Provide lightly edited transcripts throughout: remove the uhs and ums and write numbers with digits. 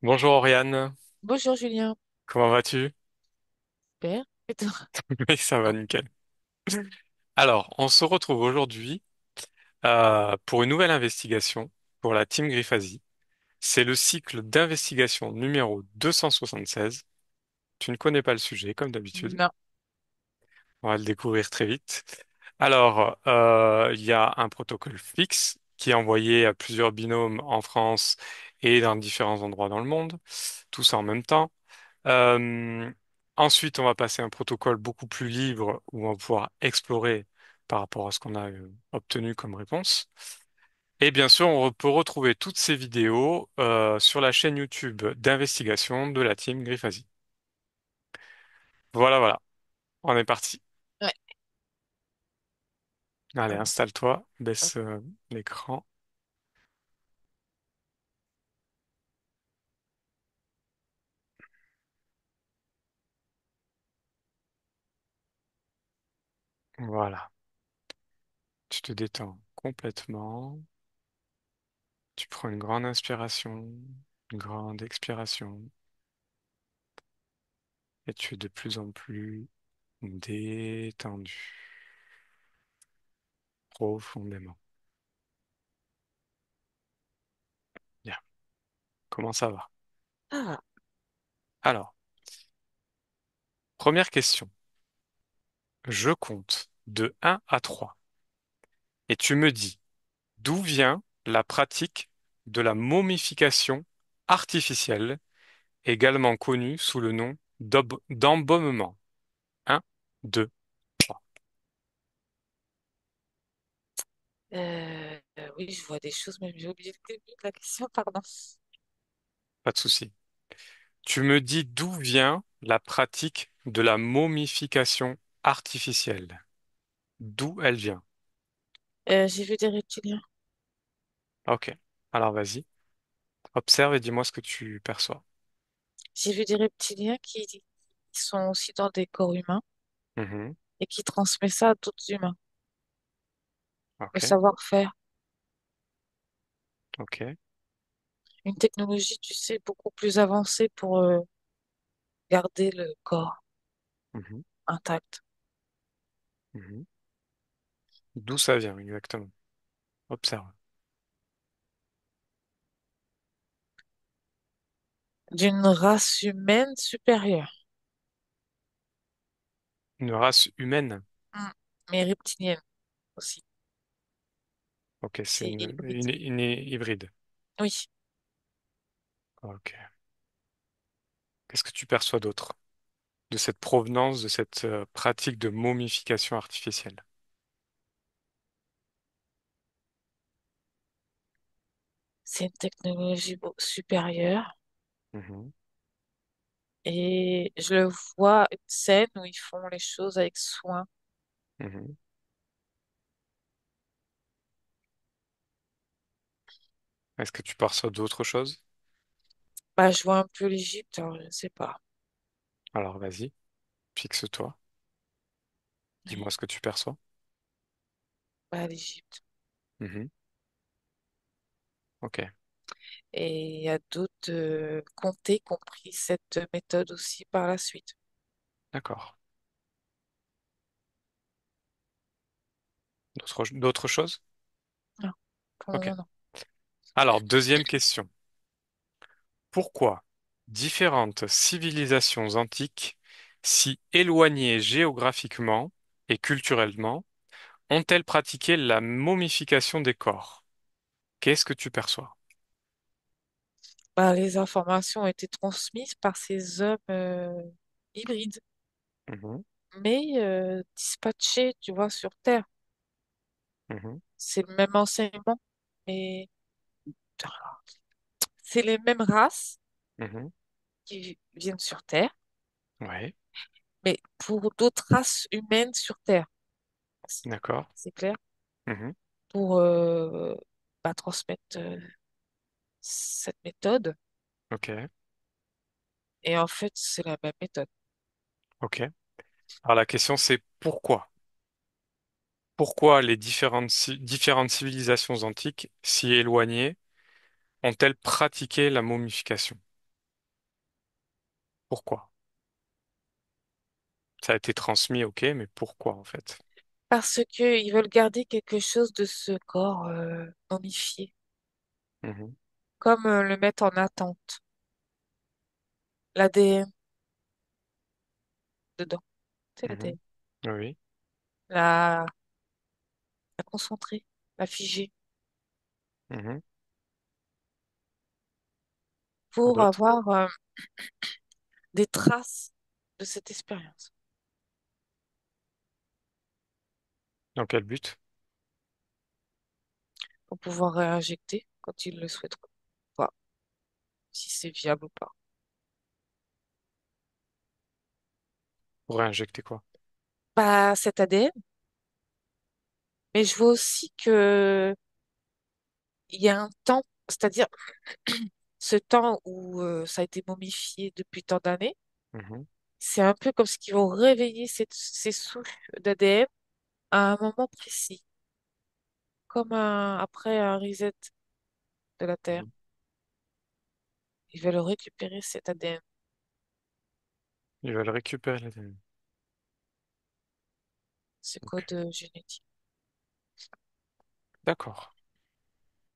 Bonjour Oriane, Bonjour Julien. comment vas-tu? Super. Et toi? Oui, ça va nickel. Alors, on se retrouve aujourd'hui pour une nouvelle investigation pour la Team Griffasi. C'est le cycle d'investigation numéro 276. Tu ne connais pas le sujet, comme d'habitude. Non. On va le découvrir très vite. Alors, il y a un protocole fixe qui est envoyé à plusieurs binômes en France et dans différents endroits dans le monde, tous en même temps. Euh, Ensuite, on va passer à un protocole beaucoup plus libre où on va pouvoir explorer par rapport à ce qu'on a obtenu comme réponse. Et bien sûr, peut retrouver toutes ces vidéos sur la chaîne YouTube d'investigation de la team Griffasi. Voilà, voilà, on est parti. Ouais. Allez, Alors, installe-toi, hop. baisse l'écran. Voilà, tu te détends complètement. Tu prends une grande inspiration, une grande expiration, et tu es de plus en plus détendu, profondément. Bien. Comment ça va? Ah, Alors, première question. Je compte de 1 à 3 et tu me dis d'où vient la pratique de la momification artificielle, également connue sous le nom d'embaumement. Un, 2, 3. oui, je vois des choses, mais j'ai oublié le début de la question, pardon. Pas de souci. Tu me dis d'où vient la pratique de la momification artificielle. D'où elle vient? J'ai vu des reptiliens. Ok. Alors vas-y. Observe et dis-moi ce que tu perçois. J'ai vu des reptiliens qui sont aussi dans des corps humains Mhm. et qui transmettent ça à d'autres humains. Le Ok. savoir-faire. Ok. Une technologie, tu sais, beaucoup plus avancée pour garder le corps Mhm. intact. Mhm. D'où ça vient exactement? Observe. D'une race humaine supérieure. Une race humaine. Mm. Mais reptilienne aussi. Ok, c'est C'est hybride. une hybride. Oui. Ok. Qu'est-ce que tu perçois d'autre de cette provenance, de cette pratique de momification artificielle? C'est une technologie supérieure. Mhm. Et je le vois une scène où ils font les choses avec soin. Mhm. Est-ce que tu perçois d'autres choses? Bah, je vois un peu l'Égypte, alors je ne sais pas. Alors vas-y, fixe-toi. Dis-moi Oui, ce que tu perçois. bah, l'Égypte. Mhm. Ok, Et il y a d'autres comtés qui ont pris cette méthode aussi par la suite. d'accord. D'autres choses? Non, pour le Ok. moment, non. Alors, deuxième question. Pourquoi différentes civilisations antiques, si éloignées géographiquement et culturellement, ont-elles pratiqué la momification des corps? Qu'est-ce que tu perçois? Bah, les informations ont été transmises par ces hommes hybrides, Mhm, mais dispatchés, tu vois, sur Terre. mhm, C'est le même enseignement, mais c'est les mêmes races mhm. qui viennent sur Terre, Ouais, mais pour d'autres races humaines sur Terre. C'est d'accord. c'est clair? Mhm, Pour bah, transmettre cette méthode. ok, Et en fait, c'est la même méthode. ok. Alors la question c'est pourquoi? Pourquoi les différentes civilisations antiques, si éloignées, ont-elles pratiqué la momification? Pourquoi? Ça a été transmis, ok, mais pourquoi en fait? Parce qu'ils veulent garder quelque chose de ce corps momifié, Mhm, comme le mettre en attente. L'ADN dedans, c'est mhm. l'ADN. Oui. La, la concentrer, la figer, Mhm. Quoi pour d'autre? avoir des traces de cette expérience, Dans quel but? pour pouvoir réinjecter quand ils le souhaiteront. Voir si c'est viable ou pas. Pour réinjecter quoi? Bah, cet ADN, mais je vois aussi que il y a un temps, c'est-à-dire ce temps où ça a été momifié depuis tant d'années, Mhm. c'est un peu comme ce qu'ils vont réveiller ces souches d'ADN à un moment précis, comme après un reset de la Terre. Mhm. Ils veulent récupérer cet ADN, Ils veulent récupérer l'ADN. ce Ok. code génétique. D'accord.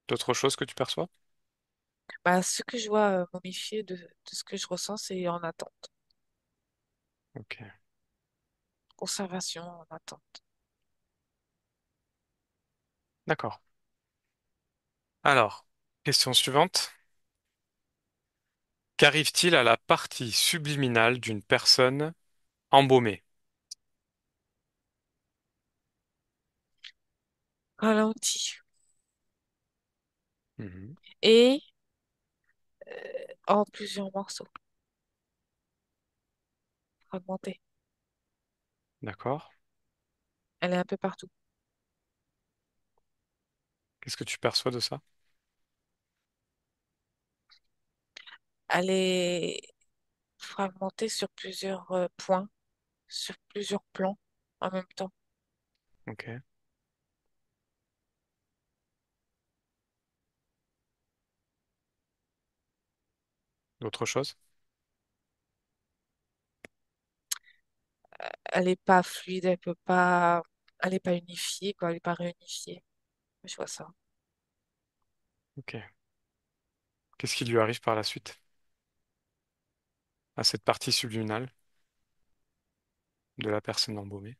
D'autres choses que tu perçois? Bah, ce que je vois momifié de ce que je ressens, c'est en attente. Ok. Conservation en attente. D'accord. Alors, question suivante. Qu'arrive-t-il à la partie subliminale d'une personne embaumée? Ralenti. Mhm. Et en plusieurs morceaux, fragmentés. D'accord. Elle est un peu partout. Qu'est-ce que tu perçois de ça? Elle est fragmentée sur plusieurs points, sur plusieurs plans en même temps. Ok. D'autres choses? Elle n'est pas fluide, elle peut pas, elle n'est pas unifiée, quoi, elle n'est pas réunifiée. Je vois ça. Ok. Qu'est-ce qui lui arrive par la suite à cette partie subliminale de la personne embaumée?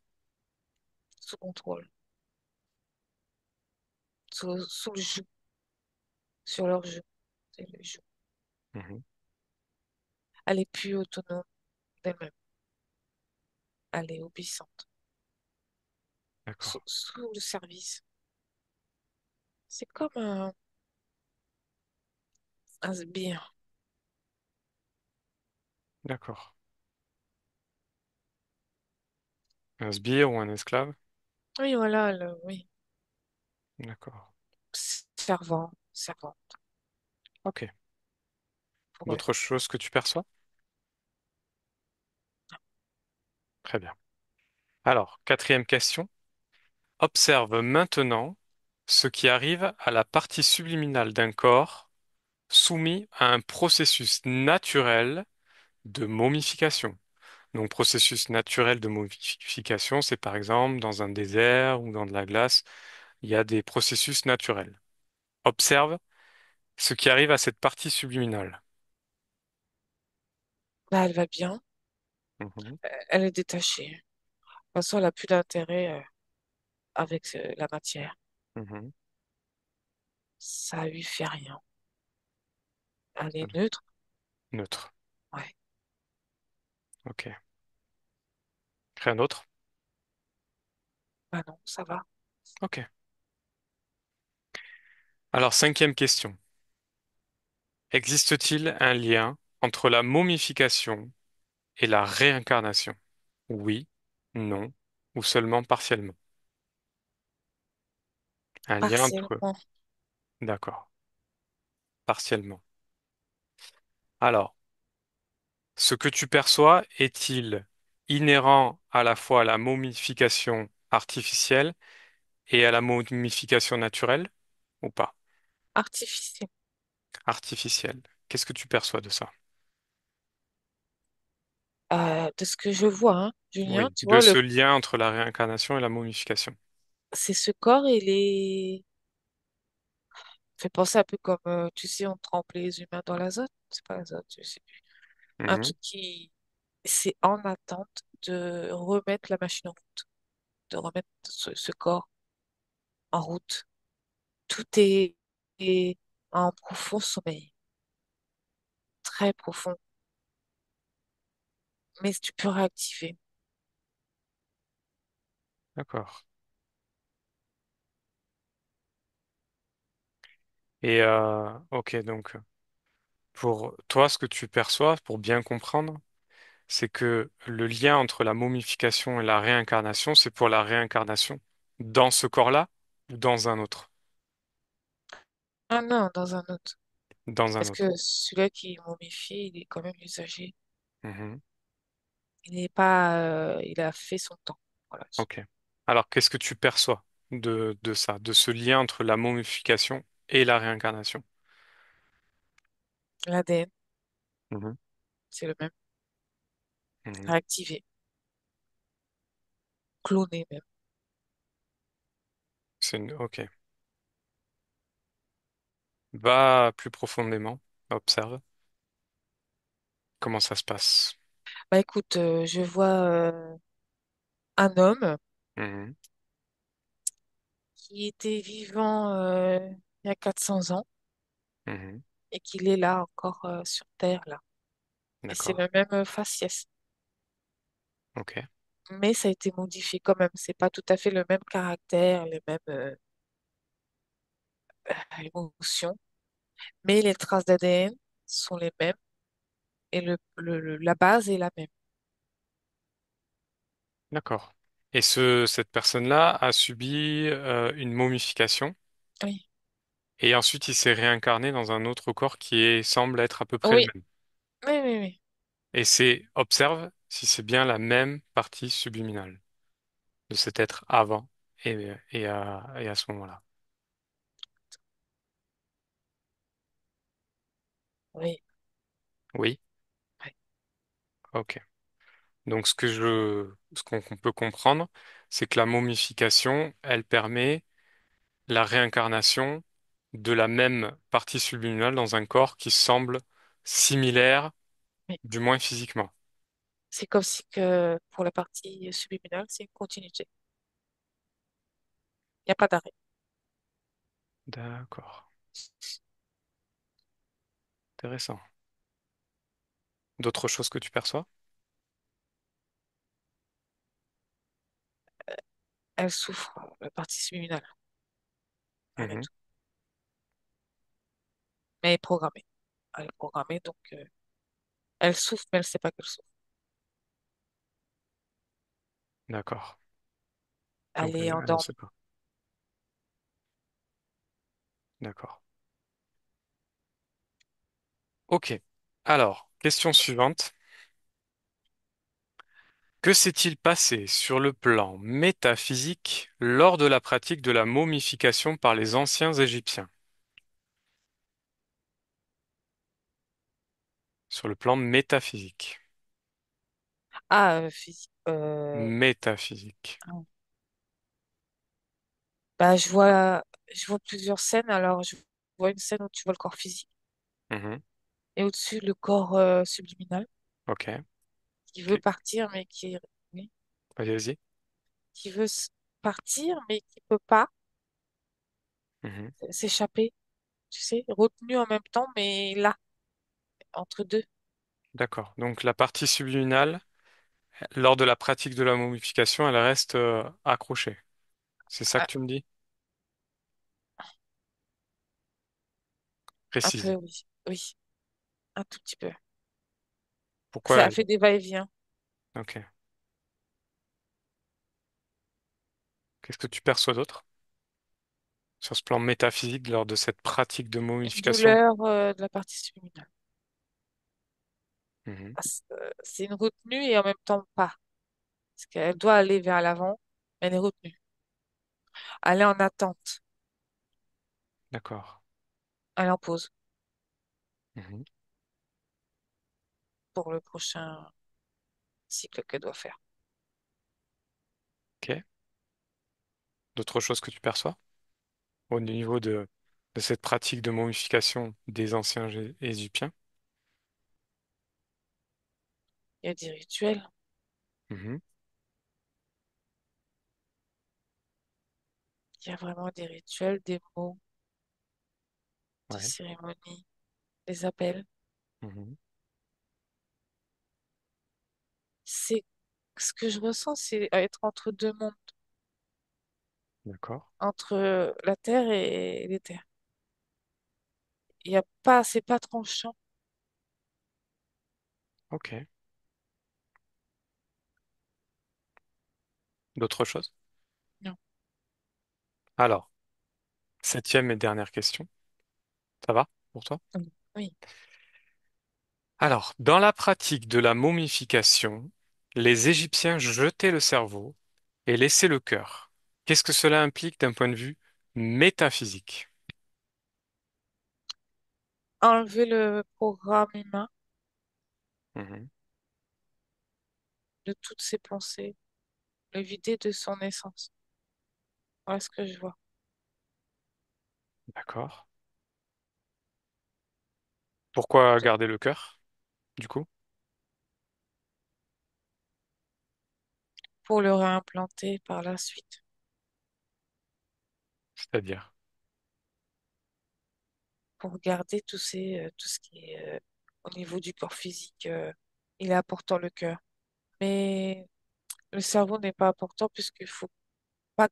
Sous contrôle, sous le joug, sur leur joug. C'est le joug. Mhm. Elle est plus autonome d'elle-même. Elle est obéissante. D'accord. Sous le service. C'est comme un sbire. D'accord. Un sbire ou un esclave? Oui, voilà, oui. D'accord. Servant, servant Ok. pour eux. D'autres choses que tu perçois? Très bien. Alors, quatrième question. Observe maintenant ce qui arrive à la partie subliminale d'un corps soumis à un processus naturel de momification. Donc, processus naturel de momification, c'est par exemple dans un désert ou dans de la glace, il y a des processus naturels. Observe ce qui arrive à cette partie subliminale. Bah, elle va bien. Mhm, Elle est détachée. De toute façon, elle n'a plus d'intérêt avec la matière. mhm. Ça lui fait rien. Elle est Voilà. neutre. Neutre. Ouais. Ok. Rien d'autre? Bah non, ça va. Ok. Alors, cinquième question. Existe-t-il un lien entre la momification et la réincarnation? Oui, non, ou seulement partiellement. Un lien entre... Partiellement. D'accord, partiellement. Alors, ce que tu perçois est-il inhérent à la fois à la momification artificielle et à la momification naturelle ou pas? Artificiel. Artificielle. Qu'est-ce que tu perçois de ça? De ce que je vois, hein, Julien, Oui, tu de vois, ce lien entre la réincarnation et la momification. c'est ce corps, il est fait penser un peu comme, tu sais, on trempe les humains dans l'azote. C'est pas l'azote, je sais plus. Un Mhm. truc qui, c'est en attente de remettre la machine en route, de remettre ce corps en route. Tout est en profond sommeil, très profond, mais tu peux réactiver. D'accord. Et ok, donc pour toi, ce que tu perçois, pour bien comprendre, c'est que le lien entre la momification et la réincarnation, c'est pour la réincarnation dans ce corps-là ou dans un autre? Ah non, dans un autre. Dans un Parce autre. que celui qui est momifié, il est quand même usagé. Mhm. Il n'est pas, il a fait son temps. Voilà. Ok. Alors, qu'est-ce que tu perçois de ça, de ce lien entre la momification et la réincarnation? L'ADN, Mhm. c'est le même. Mhm. Réactivé, cloné même. Ok. Va plus profondément, observe comment ça se passe. Bah écoute, je vois un homme Mhm. qui était vivant il y a 400 ans Mhm. et qu'il est là encore sur Terre, là. Et c'est D'accord. le même faciès. Ok. Mais ça a été modifié quand même. C'est pas tout à fait le même caractère, les mêmes émotions. Mais les traces d'ADN sont les mêmes et la base est la même. D'accord. Et cette personne-là a subi une momification Oui, et ensuite il s'est réincarné dans un autre corps semble être à peu près le oui, même. oui, oui, oui. Et observe si c'est bien la même partie subliminale de cet être avant et à ce moment-là. Oui, Oui? oui, Ok. Donc ce qu'on peut comprendre, c'est que la momification, elle permet la réincarnation de la même partie subliminale dans un corps qui semble similaire, oui. du moins physiquement. C'est comme si que pour la partie subliminale, c'est une continuité. Il n'y a pas d'arrêt. D'accord. Intéressant. D'autres choses que tu perçois? Elle souffre, la partie subliminale, malgré Mhm. tout. Mais elle est programmée. Elle est programmée, donc elle souffre, mais elle ne sait pas qu'elle souffre. D'accord. Elle Donc est elle ne sait endormie. pas. D'accord. Ok. Alors, question suivante. Que s'est-il passé sur le plan métaphysique lors de la pratique de la momification par les anciens Égyptiens? Sur le plan métaphysique. Ah, Métaphysique. bah, je vois plusieurs scènes. Alors, je vois une scène où tu vois le corps physique Mhm. et au-dessus le corps subliminal Ok. qui veut Ok. partir, mais oui, Vas-y, vas-y. qui veut partir, mais qui peut pas Mhm. s'échapper. Tu sais, retenu en même temps, mais là, entre deux. D'accord. Donc la partie subliminale, lors de la pratique de la momification, elle reste accrochée. C'est ça que Ah, tu me dis? un peu, Précise. oui. Oui, un tout petit peu. Pourquoi Ça a elle... fait des va-et-vient. Ok. Qu'est-ce que tu perçois d'autre sur ce plan métaphysique lors de cette pratique de Une momification? douleur de la partie subliminale. Mhm. C'est une retenue et en même temps pas. Parce qu'elle doit aller vers l'avant, mais elle est retenue. Elle est en attente. D'accord. Elle est en pause Mhm. pour le prochain. cycle qu'elle doit faire. Ok. D'autres choses que tu perçois au niveau de cette pratique de momification des anciens Égyptiens? Il y a des rituels, Mhm. il y a vraiment des rituels, des mots, des Ouais. cérémonies, des appels. Mhm. C'est ce que je ressens, c'est être entre deux mondes, D'accord. entre la terre et les terres. Il y a pas, c'est pas tranchant. Ok. D'autres choses? Non. Alors, septième et dernière question. Ça va pour toi? Oui. Oui. Alors, dans la pratique de la momification, les Égyptiens jetaient le cerveau et laissaient le cœur. Qu'est-ce que cela implique d'un point de vue métaphysique? Enlever le programme humain Mhm. de toutes ses pensées, le vider de son essence. Voilà ce que je vois. D'accord. Pourquoi garder le cœur, du coup? Pour le réimplanter par la suite, C'est-à-dire. pour garder tout ce qui est au niveau du corps physique. Il est important le cœur. Mais le cerveau n'est pas important puisqu'il faut pas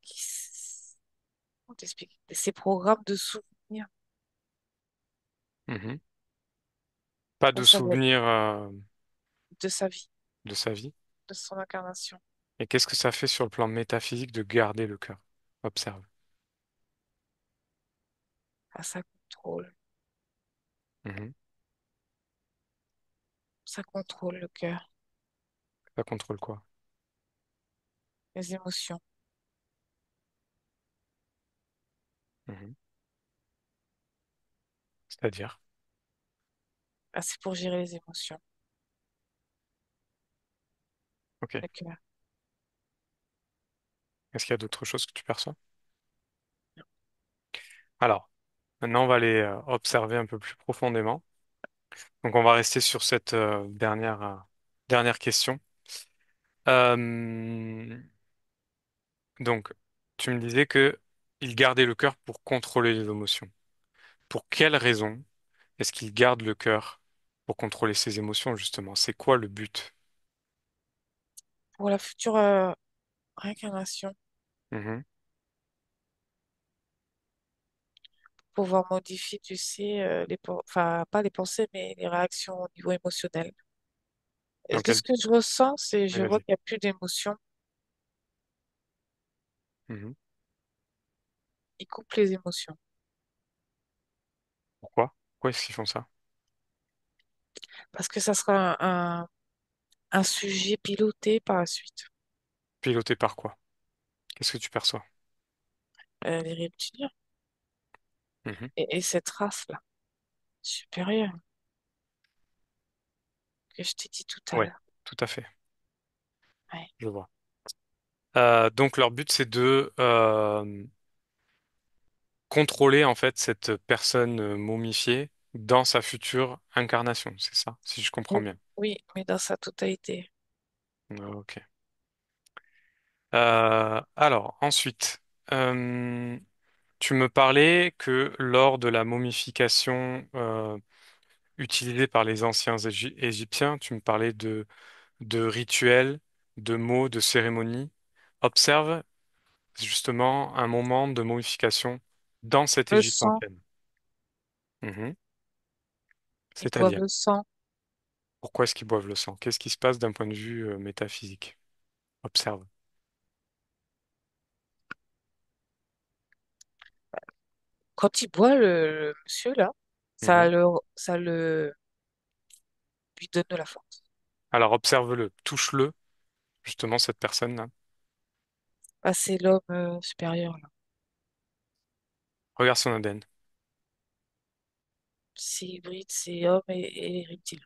comment t'expliquer? Ces programmes de souvenirs, Mhm. Pas ça, de ça doit être souvenir de sa vie, de sa vie. de son incarnation. Et qu'est-ce que ça fait sur le plan métaphysique de garder le cœur? Observe. Ah, Mhm. ça contrôle le cœur, Ça contrôle quoi? les émotions. Mhm. C'est-à-dire. Ah, c'est pour gérer les émotions, Ok. le cœur. Est-ce qu'il y a d'autres choses que tu perçois? Alors, maintenant, on va aller observer un peu plus profondément. Donc, on va rester sur cette dernière question. Euh, donc, tu me disais que il gardait le cœur pour contrôler les émotions. Pour quelle raison est-ce qu'il garde le cœur pour contrôler ses émotions, justement? C'est quoi le but? Pour la future réincarnation, Mhm. pouvoir modifier, tu sais, enfin, pas les pensées, mais les réactions au niveau émotionnel. Et Dans de quel... ce que je ressens, c'est, Oui, je vois vas-y. qu'il n'y a plus d'émotions. Mhm. Il coupe les émotions. Pourquoi? Pourquoi est-ce qu'ils font ça? Parce que ça sera un sujet piloté par la suite. Piloté par quoi? Qu'est-ce que tu perçois? Les reptiliens. Mhm. Et cette race-là, supérieure, que je t'ai dit tout à Ouais, l'heure. tout à fait. Ouais. Je vois. Donc leur but, c'est de contrôler en fait cette personne momifiée dans sa future incarnation, c'est ça, si je comprends Oh, bien. oui, mais dans sa totalité. Ok. Alors ensuite, euh, tu me parlais que lors de la momification utilisée par les anciens Égyptiens, tu me parlais de rituels, de mots, de cérémonies. Observe justement un moment de momification dans cette Le Égypte sang, ancienne. Mhm. ils boivent C'est-à-dire, le sang. pourquoi est-ce qu'ils boivent le sang? Qu'est-ce qui se passe d'un point de vue métaphysique? Observe. Quand il boit, le monsieur là, Mhm. ça le lui donne de la force. Alors observe-le, touche-le, justement cette personne-là. Ah, c'est l'homme supérieur là. Regarde son ADN, C'est hybride, c'est homme et reptile.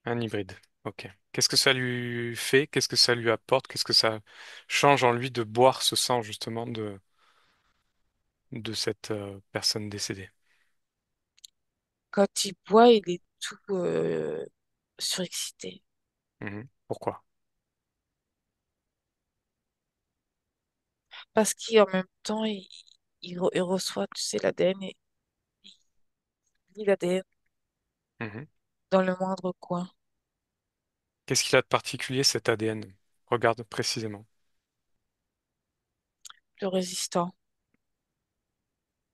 un hybride. Ok. Qu'est-ce que ça lui fait? Qu'est-ce que ça lui apporte? Qu'est-ce que ça change en lui de boire ce sang justement de cette personne décédée? Quand il boit, il est tout surexcité. Mhm. Pourquoi? Parce qu'en même temps, il reçoit, tu sais, l'ADN et il lit l'ADN Mhm. dans le moindre coin. Qu'est-ce qu'il a de particulier cet ADN? Regarde précisément. Plus résistant.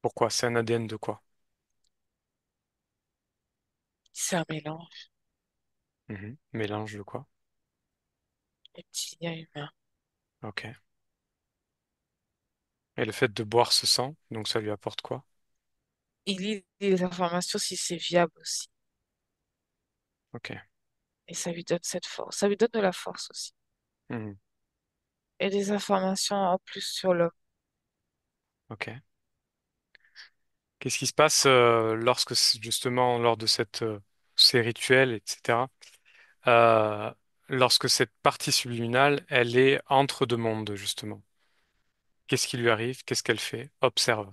Pourquoi? C'est un ADN de quoi? C'est un mélange Mhm. Mélange de quoi? reptilien humain. Ok. Et le fait de boire ce sang, donc ça lui apporte quoi? Il lit les informations si c'est viable aussi. Ok. Et ça lui donne cette force. Ça lui donne de la force aussi. Mhm. Et des informations en plus sur l'homme. Ok. Qu'est-ce qui se passe lorsque justement lors de ces rituels, etc. euh, lorsque cette partie subliminale, elle est entre deux mondes justement. Qu'est-ce qui lui arrive? Qu'est-ce qu'elle fait? Observe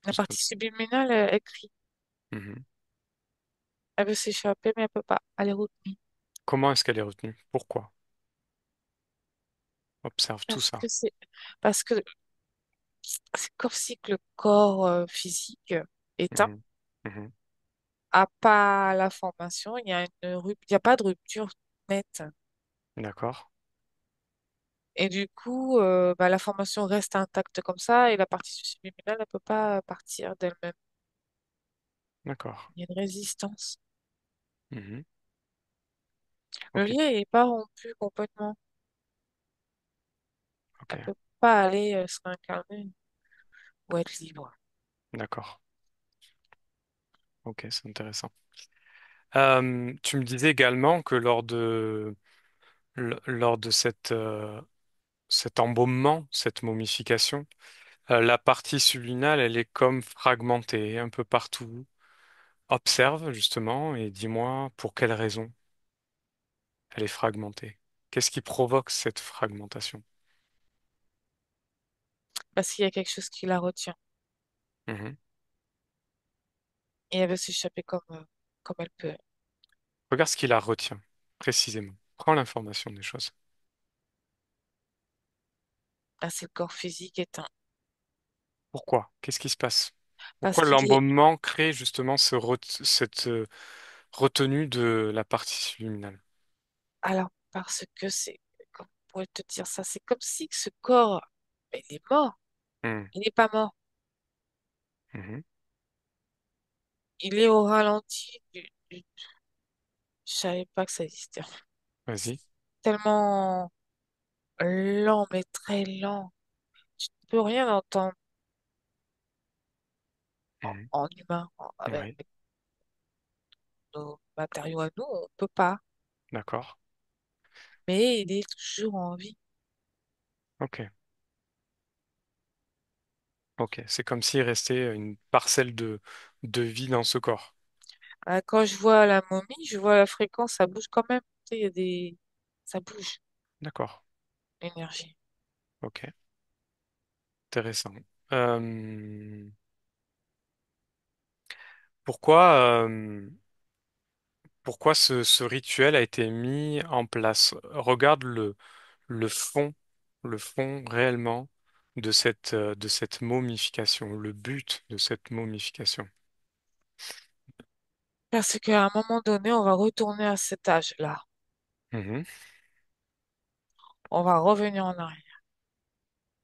La justement. partie subliminale, elle crie. Mhm. Elle veut s'échapper, mais elle peut pas. Elle est retenue. Comment est-ce qu'elle est retenue? Pourquoi? Observe tout Parce ça. que c'est comme si que le corps physique éteint Mhm. Mhm. a pas la formation. Il y a pas de rupture nette. D'accord. Et du coup, bah, la formation reste intacte comme ça et la partie subliminale ne peut pas partir d'elle-même. D'accord. Il y a une résistance. Mhm. Le Ok. lien n'est pas rompu complètement. Ok. Elle peut pas aller se réincarner ou être libre. D'accord. Ok, c'est intéressant. Tu me disais également que lors de cet embaumement, cette momification, la partie subliminale, elle est comme fragmentée un peu partout. Observe justement et dis-moi pour quelle raison elle est fragmentée. Qu'est-ce qui provoque cette fragmentation? Parce qu'il y a quelque chose qui la retient. Mhm. Et elle veut s'échapper comme elle peut. Regarde ce qui la retient précisément. Prends l'information des choses. Là, c'est le corps physique éteint. Pourquoi? Qu'est-ce qui se passe? Parce Pourquoi qu'il est... l'embaumement crée justement cette retenue de la partie subliminale? Alors, parce que c'est... Comment on pourrait te dire ça? C'est comme si ce corps, il est mort. Mhm. Il n'est pas mort. Mhm. Il est au ralenti Je savais pas que ça existait. Vas-y. Tellement lent, mais très lent. Tu ne peux rien entendre Mhm. en humain, avec Oui, nos matériaux à nous, on peut pas. d'accord. Mais il est toujours en vie. Ok. Ok. C'est comme s'il restait une parcelle de vie dans ce corps. Quand je vois la momie, je vois la fréquence, ça bouge quand même. Tu sais, il y a des... Ça bouge, D'accord. l'énergie. Ok. Intéressant. Euh, pourquoi, pourquoi ce rituel a été mis en place? Regarde le fond réellement de cette momification, le but de cette momification. Parce qu'à un moment donné, on va retourner à cet âge-là. Mhm. On va revenir en arrière.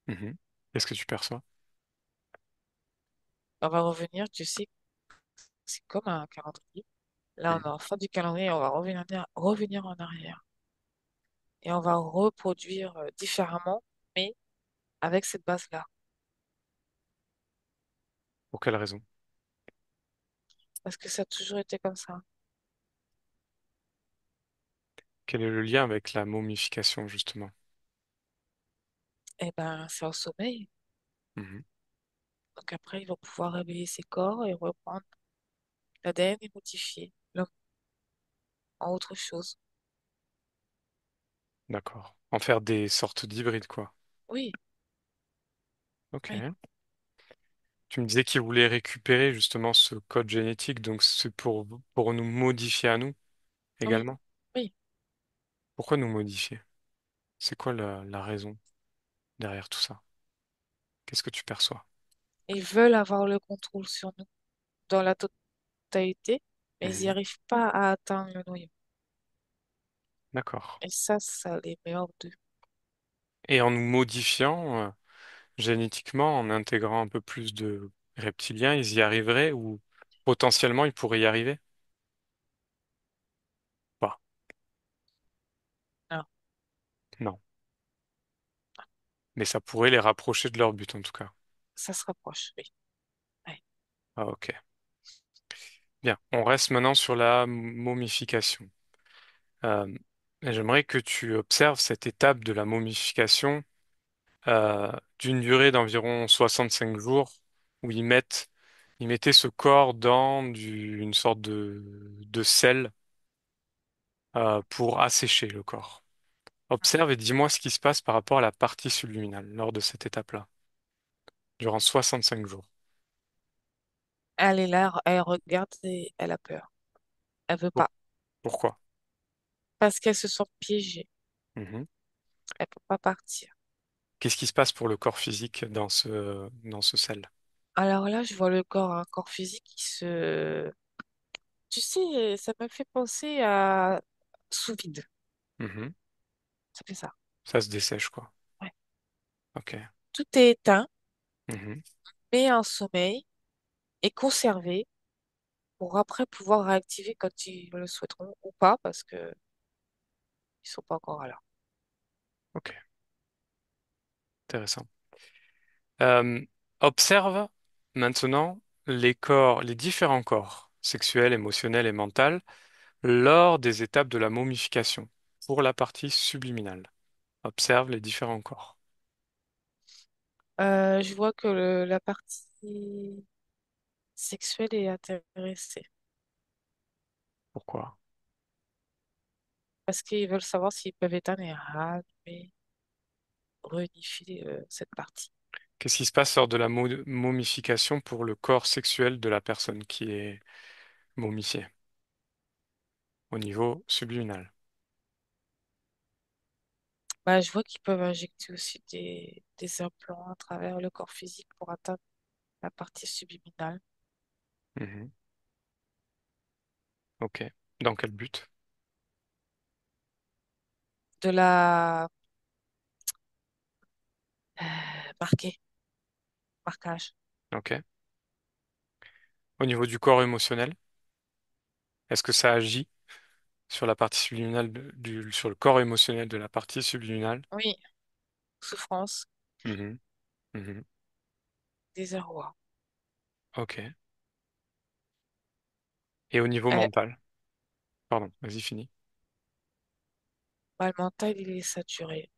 Mhm. Qu'est-ce que tu perçois? On va revenir, tu sais, c'est comme un calendrier. Là, on Mhm. est en fin du calendrier, on va revenir en arrière. Et on va reproduire différemment, mais avec cette base-là. Pour quelle raison? Parce que ça a toujours été comme ça. Quel est le lien avec la momification, justement? Eh ben, c'est au sommeil. Mhm. Donc après, ils vont pouvoir réveiller ces corps et reprendre l'ADN et modifier l'homme en autre chose. D'accord. En faire des sortes d'hybrides, quoi. Oui, oui. Ok. Tu me disais qu'il voulait récupérer justement ce code génétique, donc c'est pour nous modifier à nous Oui, également. oui. Pourquoi nous modifier? C'est quoi la raison derrière tout ça? Qu'est-ce que tu perçois? Ils veulent avoir le contrôle sur nous dans la totalité, mais ils n'y Mhm. arrivent pas à atteindre le noyau. D'accord. Et ça les met hors d'eux. Et en nous modifiant génétiquement, en intégrant un peu plus de reptiliens, ils y arriveraient ou potentiellement ils pourraient y arriver? Pas. Non, Non. Mais ça pourrait les rapprocher de leur but en tout cas. ça se rapproche, oui. Ouais. Ah, ok. Bien. On reste maintenant sur la momification. Euh, et j'aimerais que tu observes cette étape de la momification euh, d'une durée d'environ 65 jours où ils mettaient ce corps dans une sorte de sel pour assécher le corps. Observe et dis-moi ce qui se passe par rapport à la partie subliminale lors de cette étape-là, durant 65 jours. Elle est là, elle regarde et elle a peur. Elle veut Pour- pas. Pourquoi? Parce qu'elle se sent piégée. Mhm. Elle peut pas partir. Qu'est-ce qui se passe pour le corps physique dans ce sel? Alors là, je vois le corps, un corps physique qui se... Tu sais, ça me fait penser à sous vide. Mhm. Ça fait ça. Ça se dessèche, quoi. Ouais. Ok. Tout est éteint, Mhm. mais en sommeil et conservé pour après pouvoir réactiver quand ils le souhaiteront ou pas parce que ils sont pas encore là. Ok, intéressant. Euh, observe maintenant les différents corps, sexuels, émotionnels et mentaux, lors des étapes de la momification, pour la partie subliminale. Observe les différents corps. Je vois que la partie sexuelle est intéressée Pourquoi? parce qu'ils veulent savoir s'ils peuvent éteindre et rallumer, réunifier cette partie. Qu'est-ce qui se passe lors de la momification pour le corps sexuel de la personne qui est momifiée au niveau subliminal? Bah, je vois qu'ils peuvent injecter aussi des implants à travers le corps physique pour atteindre la partie subliminale Mhm. Ok. Dans quel but? de la marquer, marquage. Ok. Au niveau du corps émotionnel, est-ce que ça agit sur la partie subliminale sur le corps émotionnel de la partie subliminale? Oui, souffrance, Mhm. Mhm. désarroi. Ok. Et au niveau Euh, mental? Pardon, vas-y, fini. bah, le mental, il est saturé,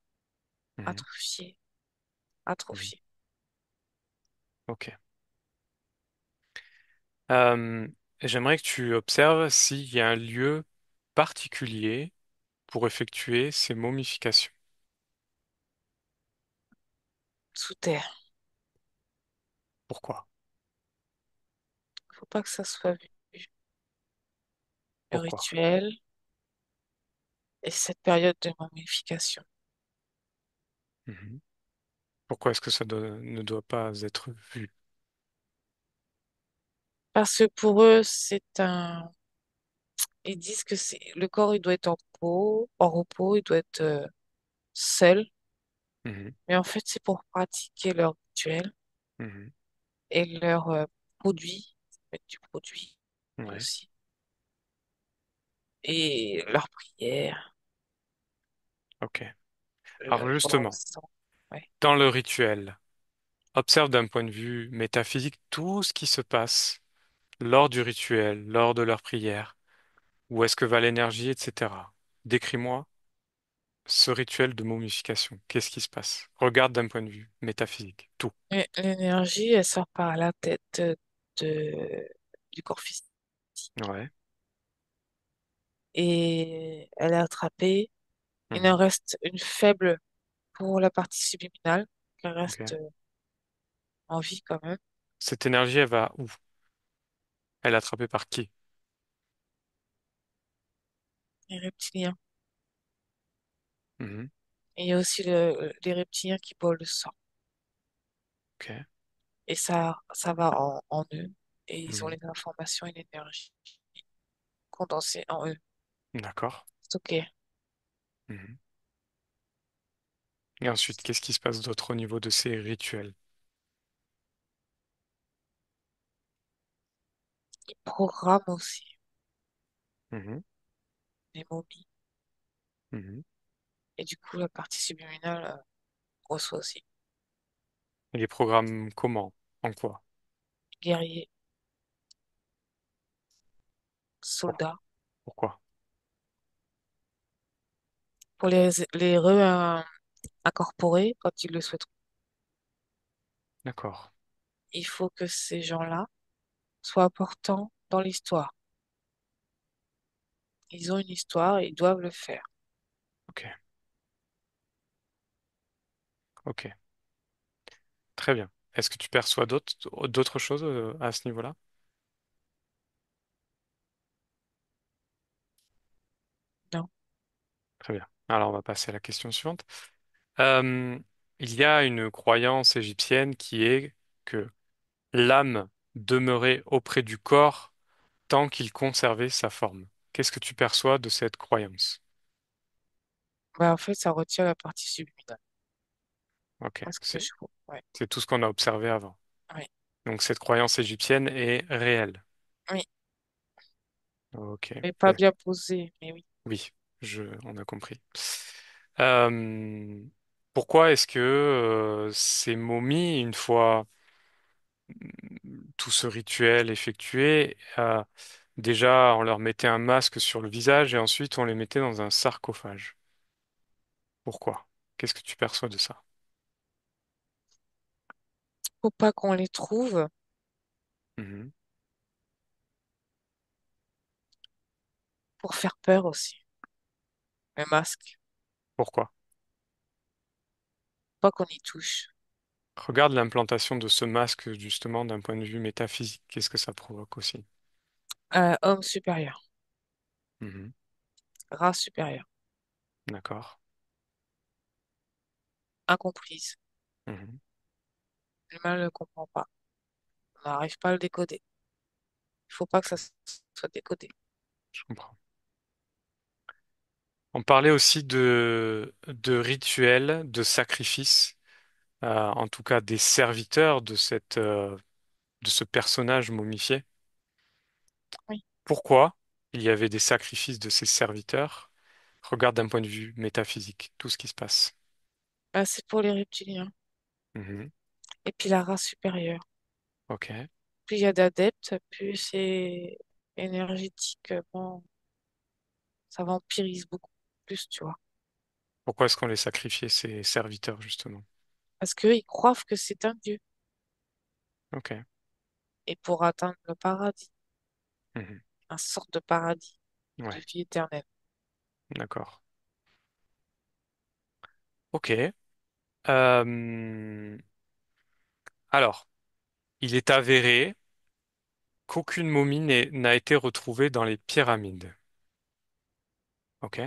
Mhm. atrophié, Mhm. atrophié. Ok. Euh, j'aimerais que tu observes s'il y a un lieu particulier pour effectuer ces momifications. Sous terre. Pourquoi? Faut pas que ça soit vu. Le Pourquoi? rituel et cette période de momification. Mhm. Pourquoi est-ce que ne doit pas être vu? Parce que pour eux, ils disent que c'est le corps, il doit être en repos, il doit être seul. Mhm. Mais en fait, c'est pour pratiquer leur rituel Mhm. et leur produit, mettre du produit Ouais. aussi, et leur prière, Ok. Alors leur justement, sang. Ouais. dans le rituel, observe d'un point de vue métaphysique tout ce qui se passe lors du rituel, lors de leur prière, où est-ce que va l'énergie, etc. Décris-moi ce rituel de momification. Qu'est-ce qui se passe? Regarde d'un point de vue métaphysique, tout. Et l'énergie, elle sort par la tête du corps physique Ouais. et elle est attrapée Il en Mhm. reste une faible pour la partie subliminale, qui reste Ok. en vie quand même. Cette énergie, elle va où? Elle est attrapée par qui? Les reptiliens. Mhm. Et il y a aussi les reptiliens qui boivent le sang. Ok. Et ça va en eux. Et ils ont Mhm. les informations et l'énergie condensées en eux, D'accord. stockées. Mhm. Et ensuite, qu'est-ce qui se passe d'autre au niveau de ces rituels? Ils programment aussi Mhm. les momies. Mhm. Et du coup, la partie subliminale reçoit aussi. Et les programmes comment? En quoi? Guerriers, Pour- soldats, Pourquoi? pour les re-incorporer quand ils le souhaitent. D'accord. Il faut que ces gens-là soient importants dans l'histoire. Ils ont une histoire et ils doivent le faire. Ok. Ok. Très bien. Est-ce que tu perçois d'autres choses à ce niveau-là? Non. Très bien. Alors, on va passer à la question suivante. Euh, il y a une croyance égyptienne qui est que l'âme demeurait auprès du corps tant qu'il conservait sa forme. Qu'est-ce que tu perçois de cette croyance? Bah, en fait, ça retient la partie subliminale. Ok. Parce que C'est, je vois. Ouais. c'est tout ce qu'on a observé avant. Oui. Donc, cette croyance égyptienne est réelle. Oui. Ok. Mais pas bien posé. Mais oui. Oui, on a compris. Euh, Pourquoi est-ce que ces momies, une fois tout ce rituel effectué, déjà on leur mettait un masque sur le visage et ensuite on les mettait dans un sarcophage? Pourquoi? Qu'est-ce que tu perçois de ça? Faut pas qu'on les trouve Mhm. pour faire peur aussi. Le masque. Pourquoi? Pas qu'on y touche. Regarde l'implantation de ce masque justement d'un point de vue métaphysique. Qu'est-ce que ça provoque aussi? Homme supérieur. Mhm. Race supérieure. D'accord. Incomprise. Mhm. L'humain ne le comprend pas. On n'arrive pas à le décoder. Il faut pas que ça soit décodé. Je comprends. On parlait aussi de rituels, de sacrifices, en tout cas des serviteurs de ce personnage momifié. Oui. Pourquoi il y avait des sacrifices de ces serviteurs? Regarde d'un point de vue métaphysique tout ce qui se passe. Bah, c'est pour les reptiliens. Mhm. Et puis la race supérieure. Ok. Plus il y a d'adeptes, plus c'est énergétiquement, ça vampirise beaucoup plus, tu vois. Pourquoi est-ce qu'on les sacrifiait, ces serviteurs, justement? Parce qu'eux, ils croient que c'est un dieu. Ok. Et pour atteindre le paradis, Mhm. un sorte de paradis de Ouais, vie éternelle. d'accord. Ok. Euh, alors, il est avéré qu'aucune momie n'a été retrouvée dans les pyramides. Ok.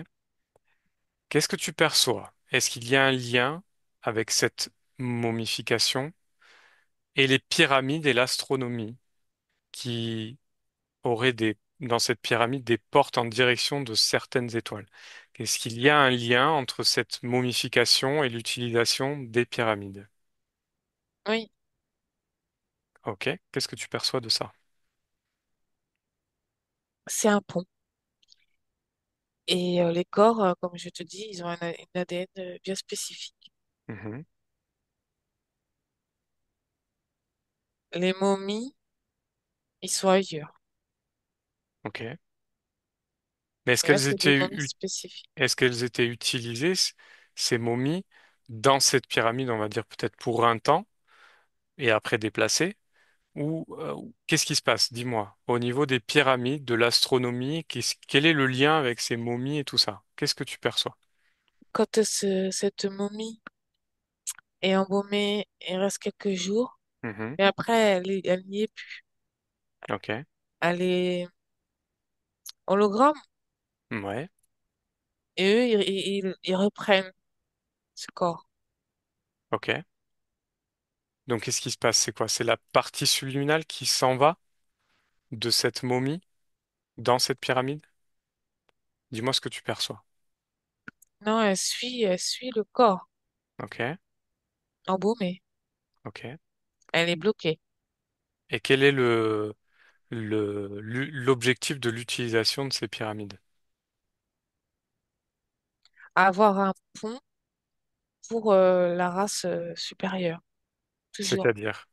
Qu'est-ce que tu perçois? Est-ce qu'il y a un lien avec cette momification et les pyramides et l'astronomie qui auraient dans cette pyramide des portes en direction de certaines étoiles? Est-ce qu'il y a un lien entre cette momification et l'utilisation des pyramides? Oui, Ok. Qu'est-ce que tu perçois de ça? c'est un pont. Et les corps, comme je te dis, ils ont une ADN bien spécifique. Mhm. Les momies, ils sont ailleurs. Ok. Mais Et là, c'est des momies spécifiques. est-ce qu'elles étaient utilisées, ces momies, dans cette pyramide, on va dire peut-être pour un temps et après déplacées? Ou qu'est-ce qui se passe? Dis-moi. Au niveau des pyramides, de l'astronomie, quel est le lien avec ces momies et tout ça? Qu'est-ce que tu perçois? quand cette momie est embaumée, il reste quelques jours, Mhm. et après, elle n'y est plus. Ok. Elle est hologramme, Ouais. et eux, ils reprennent ce corps. Ok. Donc, qu'est-ce qui se passe? C'est quoi? C'est la partie subliminale qui s'en va de cette momie dans cette pyramide? Dis-moi ce que tu perçois. Non, elle suit le corps Ok. embaumé. Ok. Elle est bloquée. Et quel est l'objectif de l'utilisation de ces pyramides? Avoir un pont pour la race supérieure, toujours C'est-à-dire,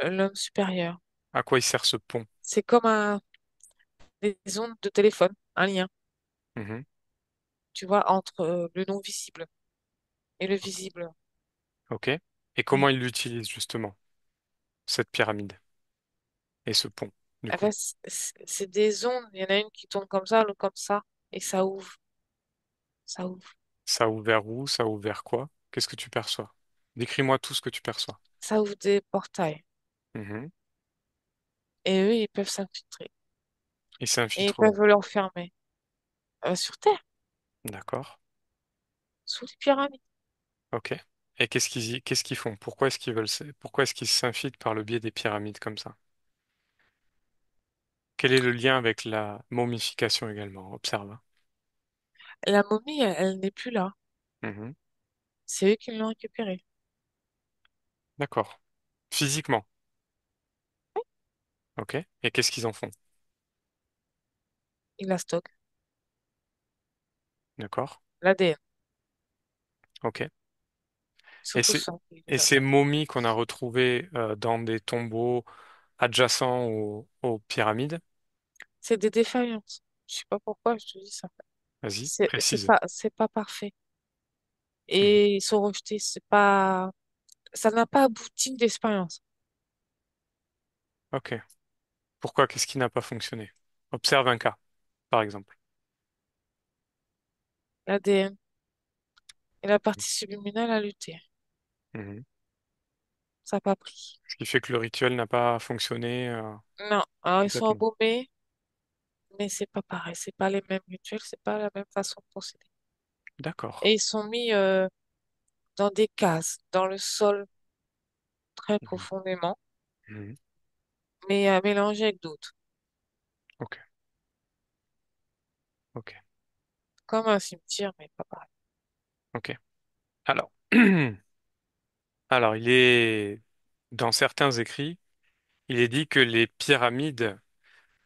l'homme supérieur. à quoi il sert ce pont? C'est comme des ondes de téléphone, un lien, Mhm. tu vois, entre le non visible et le visible. Ok. Et Mm. comment il l'utilise justement, cette pyramide et ce pont, du Eh coup? ben, c'est des ondes. Il y en a une qui tourne comme ça, l'autre comme ça, et ça ouvre, ça ouvre, Ça a ouvert où? Ça a ouvert quoi? Qu'est-ce que tu perçois? Décris-moi tout ce que tu perçois. ça ouvre des portails. Mhm. Et eux, ils peuvent s'infiltrer. Il Et ils s'infiltre où? peuvent l'enfermer sur Terre, D'accord. sous les pyramides. Ok. Et qu'est-ce qu'ils font? Pourquoi est-ce qu'ils s'infiltrent par le biais des pyramides comme ça? Quel est le lien avec la momification également? Observe. La momie, elle n'est plus là. Mhm. C'est eux qui l'ont récupérée. D'accord. Physiquement. Ok. Et qu'est-ce qu'ils en font? Ils la stockent. D'accord. L'ADN, Ok. Et surtout ces, ça, ils et les ces attaquent. momies qu'on a retrouvées dans des tombeaux adjacents aux pyramides, C'est des défaillances. Je sais pas pourquoi je te dis ça. vas-y, C'est précise. pas parfait. Mhm. Et ils sont rejetés. C'est pas, ça n'a pas abouti d'expérience. Ok. Pourquoi? Qu'est-ce qui n'a pas fonctionné? Observe un cas, par exemple. L'ADN et la partie subliminale a lutté. Mhm. Ça n'a pas pris. Ce qui fait que le rituel n'a pas fonctionné Non, alors ils sont complètement. embaumés, mais c'est pas pareil. C'est pas les mêmes rituels, c'est pas la même façon de procéder. D'accord. Et ils sont mis dans des cases, dans le sol très Mhm. profondément, Mhm. mais mélangés avec d'autres, Ok. Ok. comme un cimetière, mais pas pareil. Ok. Alors, alors, dans certains écrits, il est dit que les pyramides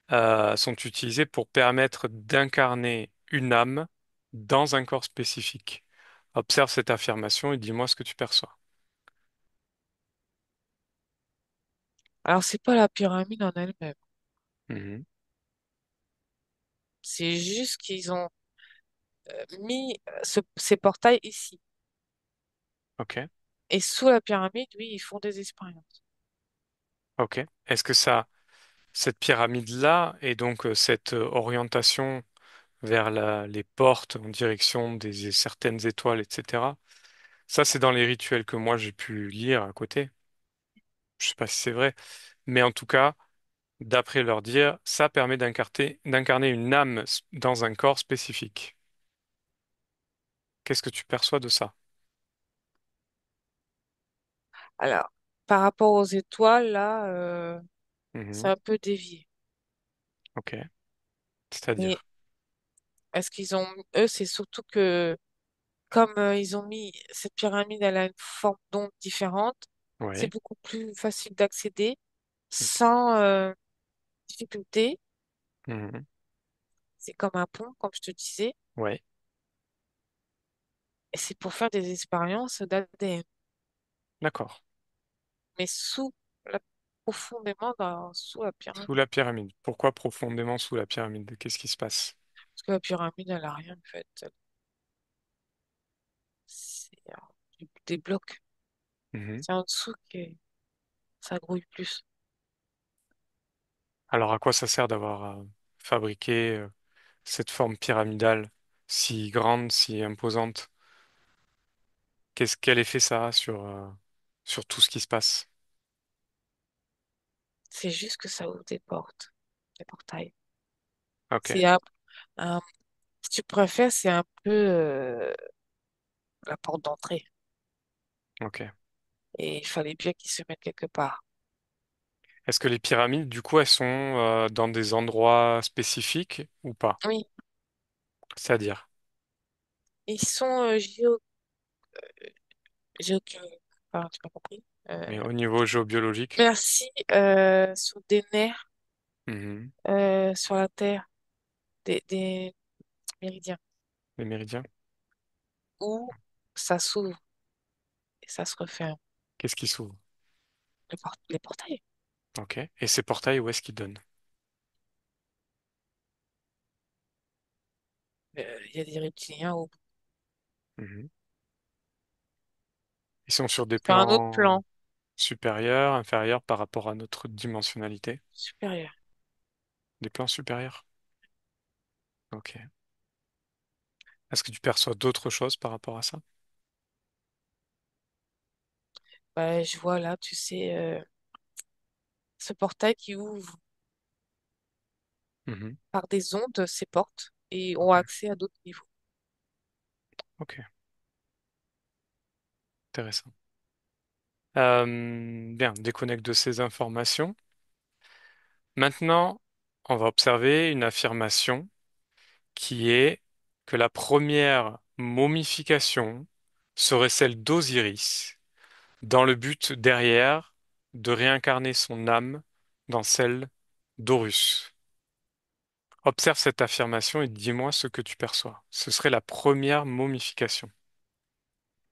sont utilisées pour permettre d'incarner une âme dans un corps spécifique. Observe cette affirmation et dis-moi ce que tu perçois. Alors c'est pas la pyramide en elle-même, Mhm. c'est juste qu'ils ont mis ces portails ici. Ok. Et sous la pyramide, oui, ils font des expériences. Ok. Est-ce que cette pyramide-là et donc cette orientation vers les portes en direction des certaines étoiles, etc. Ça, c'est dans les rituels que moi j'ai pu lire à côté. Je sais pas si c'est vrai, mais en tout cas, d'après leur dire, ça permet d'incarner une âme dans un corps spécifique. Qu'est-ce que tu perçois de ça? Alors, par rapport aux étoiles, là, c'est Mhm. un peu dévié. Ok. Mais C'est-à-dire? est-ce qu'ils ont, eux, c'est surtout que comme ils ont mis cette pyramide, elle a une forme d'onde différente, c'est Ouais. beaucoup plus facile d'accéder Ok. sans difficulté. Mhm. C'est comme un pont, comme je te disais, Ouais. et c'est pour faire des expériences d'ADN, D'accord. mais la, profondément sous la Sous pyramide. la pyramide. Pourquoi profondément sous la pyramide? Qu'est-ce qui se passe? Parce que la pyramide, elle a rien fait. C'est des blocs. Mhm. C'est en dessous que ça grouille plus. Alors à quoi ça sert d'avoir fabriqué cette forme pyramidale si grande, si imposante? Quel effet ça a sur tout ce qui se passe? C'est juste que ça ouvre des portes, des portails. Ok, C'est un- si tu préfères, c'est un peu la porte d'entrée. ok. Et il fallait bien qu'ils se mettent quelque part. Est-ce que les pyramides, du coup, elles sont dans des endroits spécifiques ou pas? Oui, C'est-à-dire, ils sont géo... Pardon, tu m'as compris? mais au niveau géobiologique, Merci, sur des nerfs mhm, sur la Terre, des méridiens, les méridiens, où ça s'ouvre et ça se referme. qu'est-ce qui s'ouvre? Les portails. Ok. Et ces portails, où est-ce qu'ils donnent? Il y a des reptiliens Mhm. Ils sont sur des sur un autre plans plan supérieurs, inférieurs par rapport à notre dimensionnalité? supérieur. Des plans supérieurs? Ok. Est-ce que tu perçois d'autres choses par rapport à ça? Bah, je vois là, tu sais, ce portail qui ouvre Mhm. par des ondes ces portes et ont Ok. accès à d'autres niveaux. Ok. Intéressant. Bien, déconnecte de ces informations. Maintenant, on va observer une affirmation qui est que la première momification serait celle d'Osiris, dans le but derrière de réincarner son âme dans celle d'Horus. Observe cette affirmation et dis-moi ce que tu perçois. Ce serait la première momification.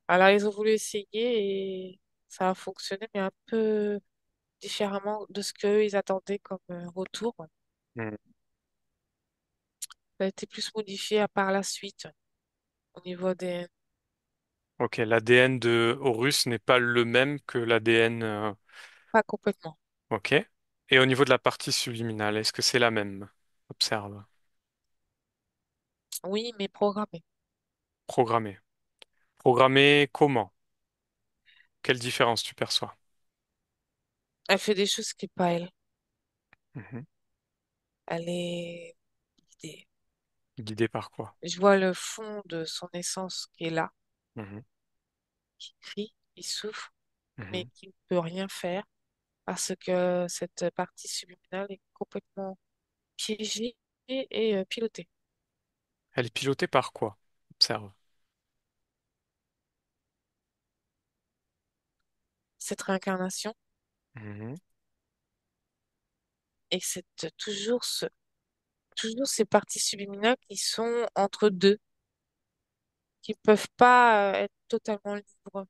Alors, ils ont voulu essayer et ça a fonctionné, mais un peu différemment de ce qu'eux, ils attendaient comme retour. Hmm. Ça a été plus modifié à par la suite au niveau des... Ok, l'ADN de Horus n'est pas le même que l'ADN. Pas complètement. Ok. Et au niveau de la partie subliminale, est-ce que c'est la même? Observe. Oui, mais programmé. Programmé. Programmé comment? Quelle différence tu perçois? Elle fait des choses qui n'est pas elle. Mhm. Elle est guidée. Guidé par quoi? Je vois le fond de son essence qui est là, Mhm. qui crie, qui souffre, mais Mhm. qui ne peut rien faire parce que cette partie subliminale est complètement piégée et pilotée. Elle est pilotée par quoi? Observe. Cette réincarnation Mhm. et c'est toujours ces parties subliminales qui sont entre deux, qui peuvent pas être totalement libres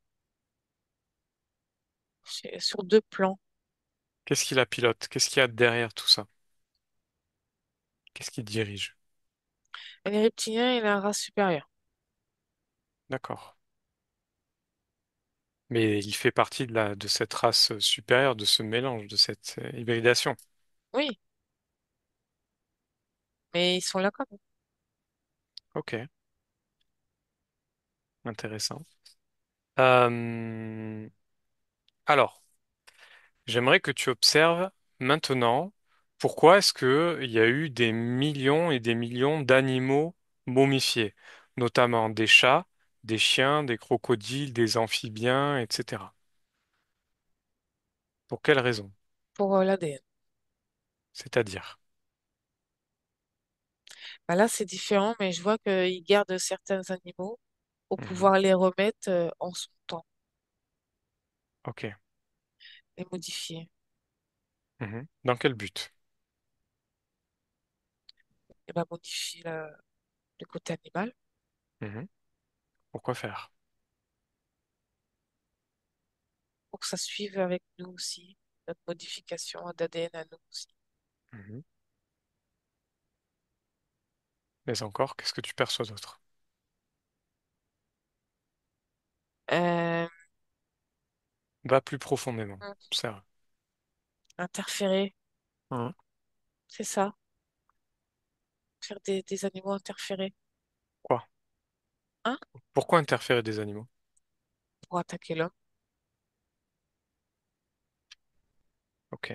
sur deux plans. Qu'est-ce qui la pilote? Qu'est-ce qu'il y a derrière tout ça? Qu'est-ce qui dirige? Et les reptiliens et la race supérieure. D'accord. Mais il fait partie de cette race supérieure, de ce mélange, de cette hybridation. Oui, mais ils sont là quand même. Ok, intéressant. Euh, alors, j'aimerais que tu observes maintenant pourquoi est-ce que il y a eu des millions et des millions d'animaux momifiés, notamment des chats, des chiens, des crocodiles, des amphibiens, etc. Pour quelles raisons? Pour l'ADN. C'est-à-dire. Bah là, c'est différent, mais je vois qu'ils gardent certains animaux pour Mhm. pouvoir les remettre en son temps, Ok. les modifier. Mhm. Dans quel but? Et bah, modifier le côté animal Mhm. Pourquoi faire? pour que ça suive avec nous aussi, notre modification d'ADN à nous aussi. Mhm. Mais encore, qu'est-ce que tu perçois d'autre? Euh, Va plus profondément. Observe. interférer, Mhm. c'est ça, faire des animaux interférés. Quoi? Hein? Pourquoi interférer des animaux? pour attaquer l'homme. Ok.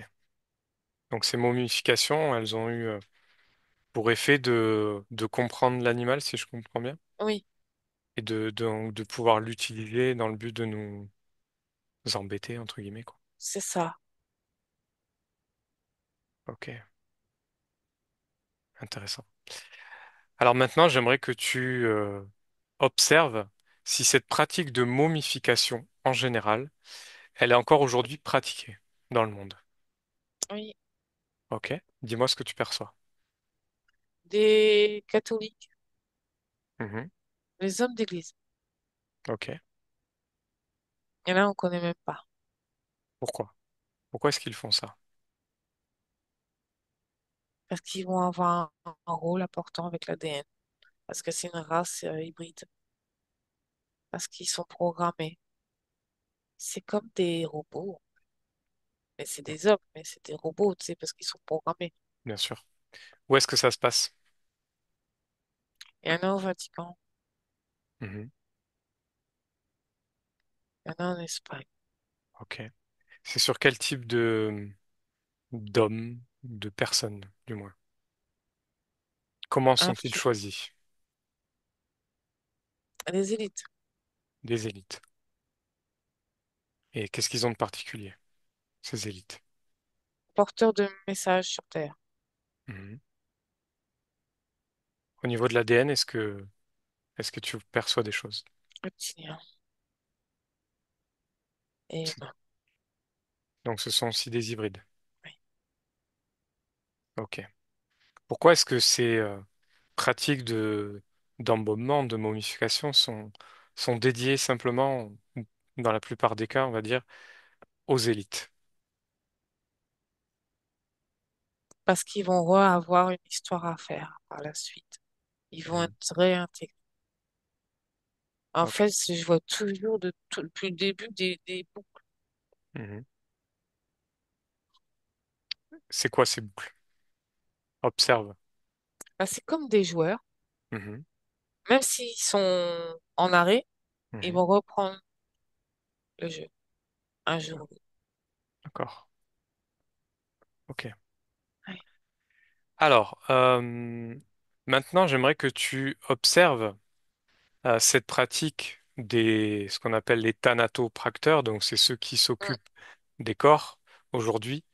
Donc ces momifications, elles ont eu pour effet de comprendre l'animal, si je comprends bien, Oui, et de pouvoir l'utiliser dans le but de nous embêter, entre guillemets, quoi. c'est ça. Ok, intéressant. Alors maintenant, j'aimerais que tu observes si cette pratique de momification, en général, elle est encore aujourd'hui pratiquée dans le monde. Oui, Ok? Dis-moi ce que tu perçois. des catholiques, Mhm. les hommes d'église. Ok. Il y en a, on connaît même pas. Pourquoi? Pourquoi est-ce qu'ils font ça? Parce qu'ils vont avoir un rôle important avec l'ADN. Parce que c'est une race hybride. Parce qu'ils sont programmés. C'est comme des robots. Mais c'est des hommes, mais c'est des robots, tu sais, parce qu'ils sont programmés. Bien sûr. Où est-ce que ça se passe? Il y en a au Vatican, Mhm. il y en a en Espagne. Ok. C'est sur quel type de d'hommes, de personnes, du moins? Comment sont-ils Inf- choisis? Les élites, Des élites. Et qu'est-ce qu'ils ont de particulier, ces élites? porteurs de messages sur Terre, Mhm. Au niveau de l'ADN, est-ce que tu perçois des choses? reptiliens et C'est- humains. Donc ce sont aussi des hybrides. Oui. Ok. Pourquoi est-ce que ces pratiques d'embaumement, de momification sont dédiées simplement, dans la plupart des cas, on va dire, aux élites? Parce qu'ils vont avoir une histoire à faire par la suite. Ils vont Mhm. être réintégrés. En Ok. fait, je vois toujours depuis le début des boucles. Mhm. C'est quoi ces boucles? Observe. Bah, c'est comme des joueurs. Mhm. Même s'ils sont en arrêt, ils Mhm. vont reprendre le jeu un jour ou l'autre. D'accord. Ok. Ouais. Alors, maintenant, j'aimerais que tu observes cette pratique ce qu'on appelle les thanatopracteurs, donc c'est ceux qui Mm. s'occupent des corps aujourd'hui.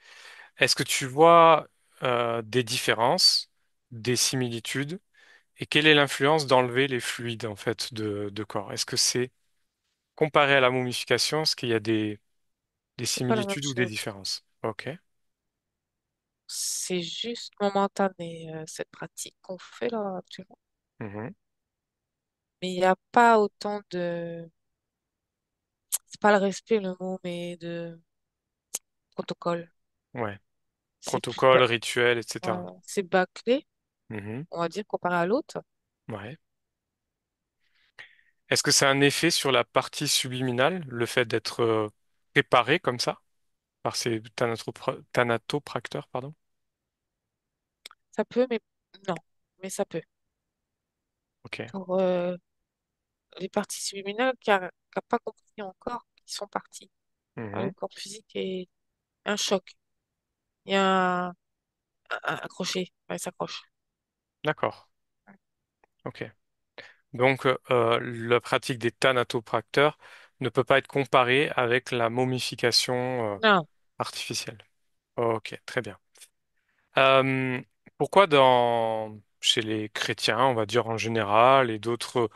Est-ce que tu vois des différences, des similitudes, et quelle est l'influence d'enlever les fluides en fait de corps? Est-ce que c'est comparé à la momification, est-ce qu'il y a des C'est pas la même similitudes ou des chose. différences? Ok. C'est juste momentané, cette pratique qu'on fait là actuellement. Mhm. Mais il n'y a pas autant c'est pas le respect le mot, mais de protocole. Ouais. C'est plus Protocole, rituel, etc. voilà, c'est bâclé, Mhm. on va dire, comparé à l'autre. Ouais. Est-ce que c'est un effet sur la partie subliminale, le fait d'être préparé comme ça par ces thanatopracteurs, pardon? Ça peut, mais non, mais ça peut. Ok. Pour les parties subliminales qui n'ont pas compris encore, qui sont parties. Le Mhm. corps physique est un choc. Il y a un crochet, ouais, il s'accroche. D'accord. Ok. Donc, la pratique des thanatopracteurs ne peut pas être comparée avec la momification Non, artificielle. Ok, très bien. Euh, Pourquoi chez les chrétiens, on va dire en général, et d'autres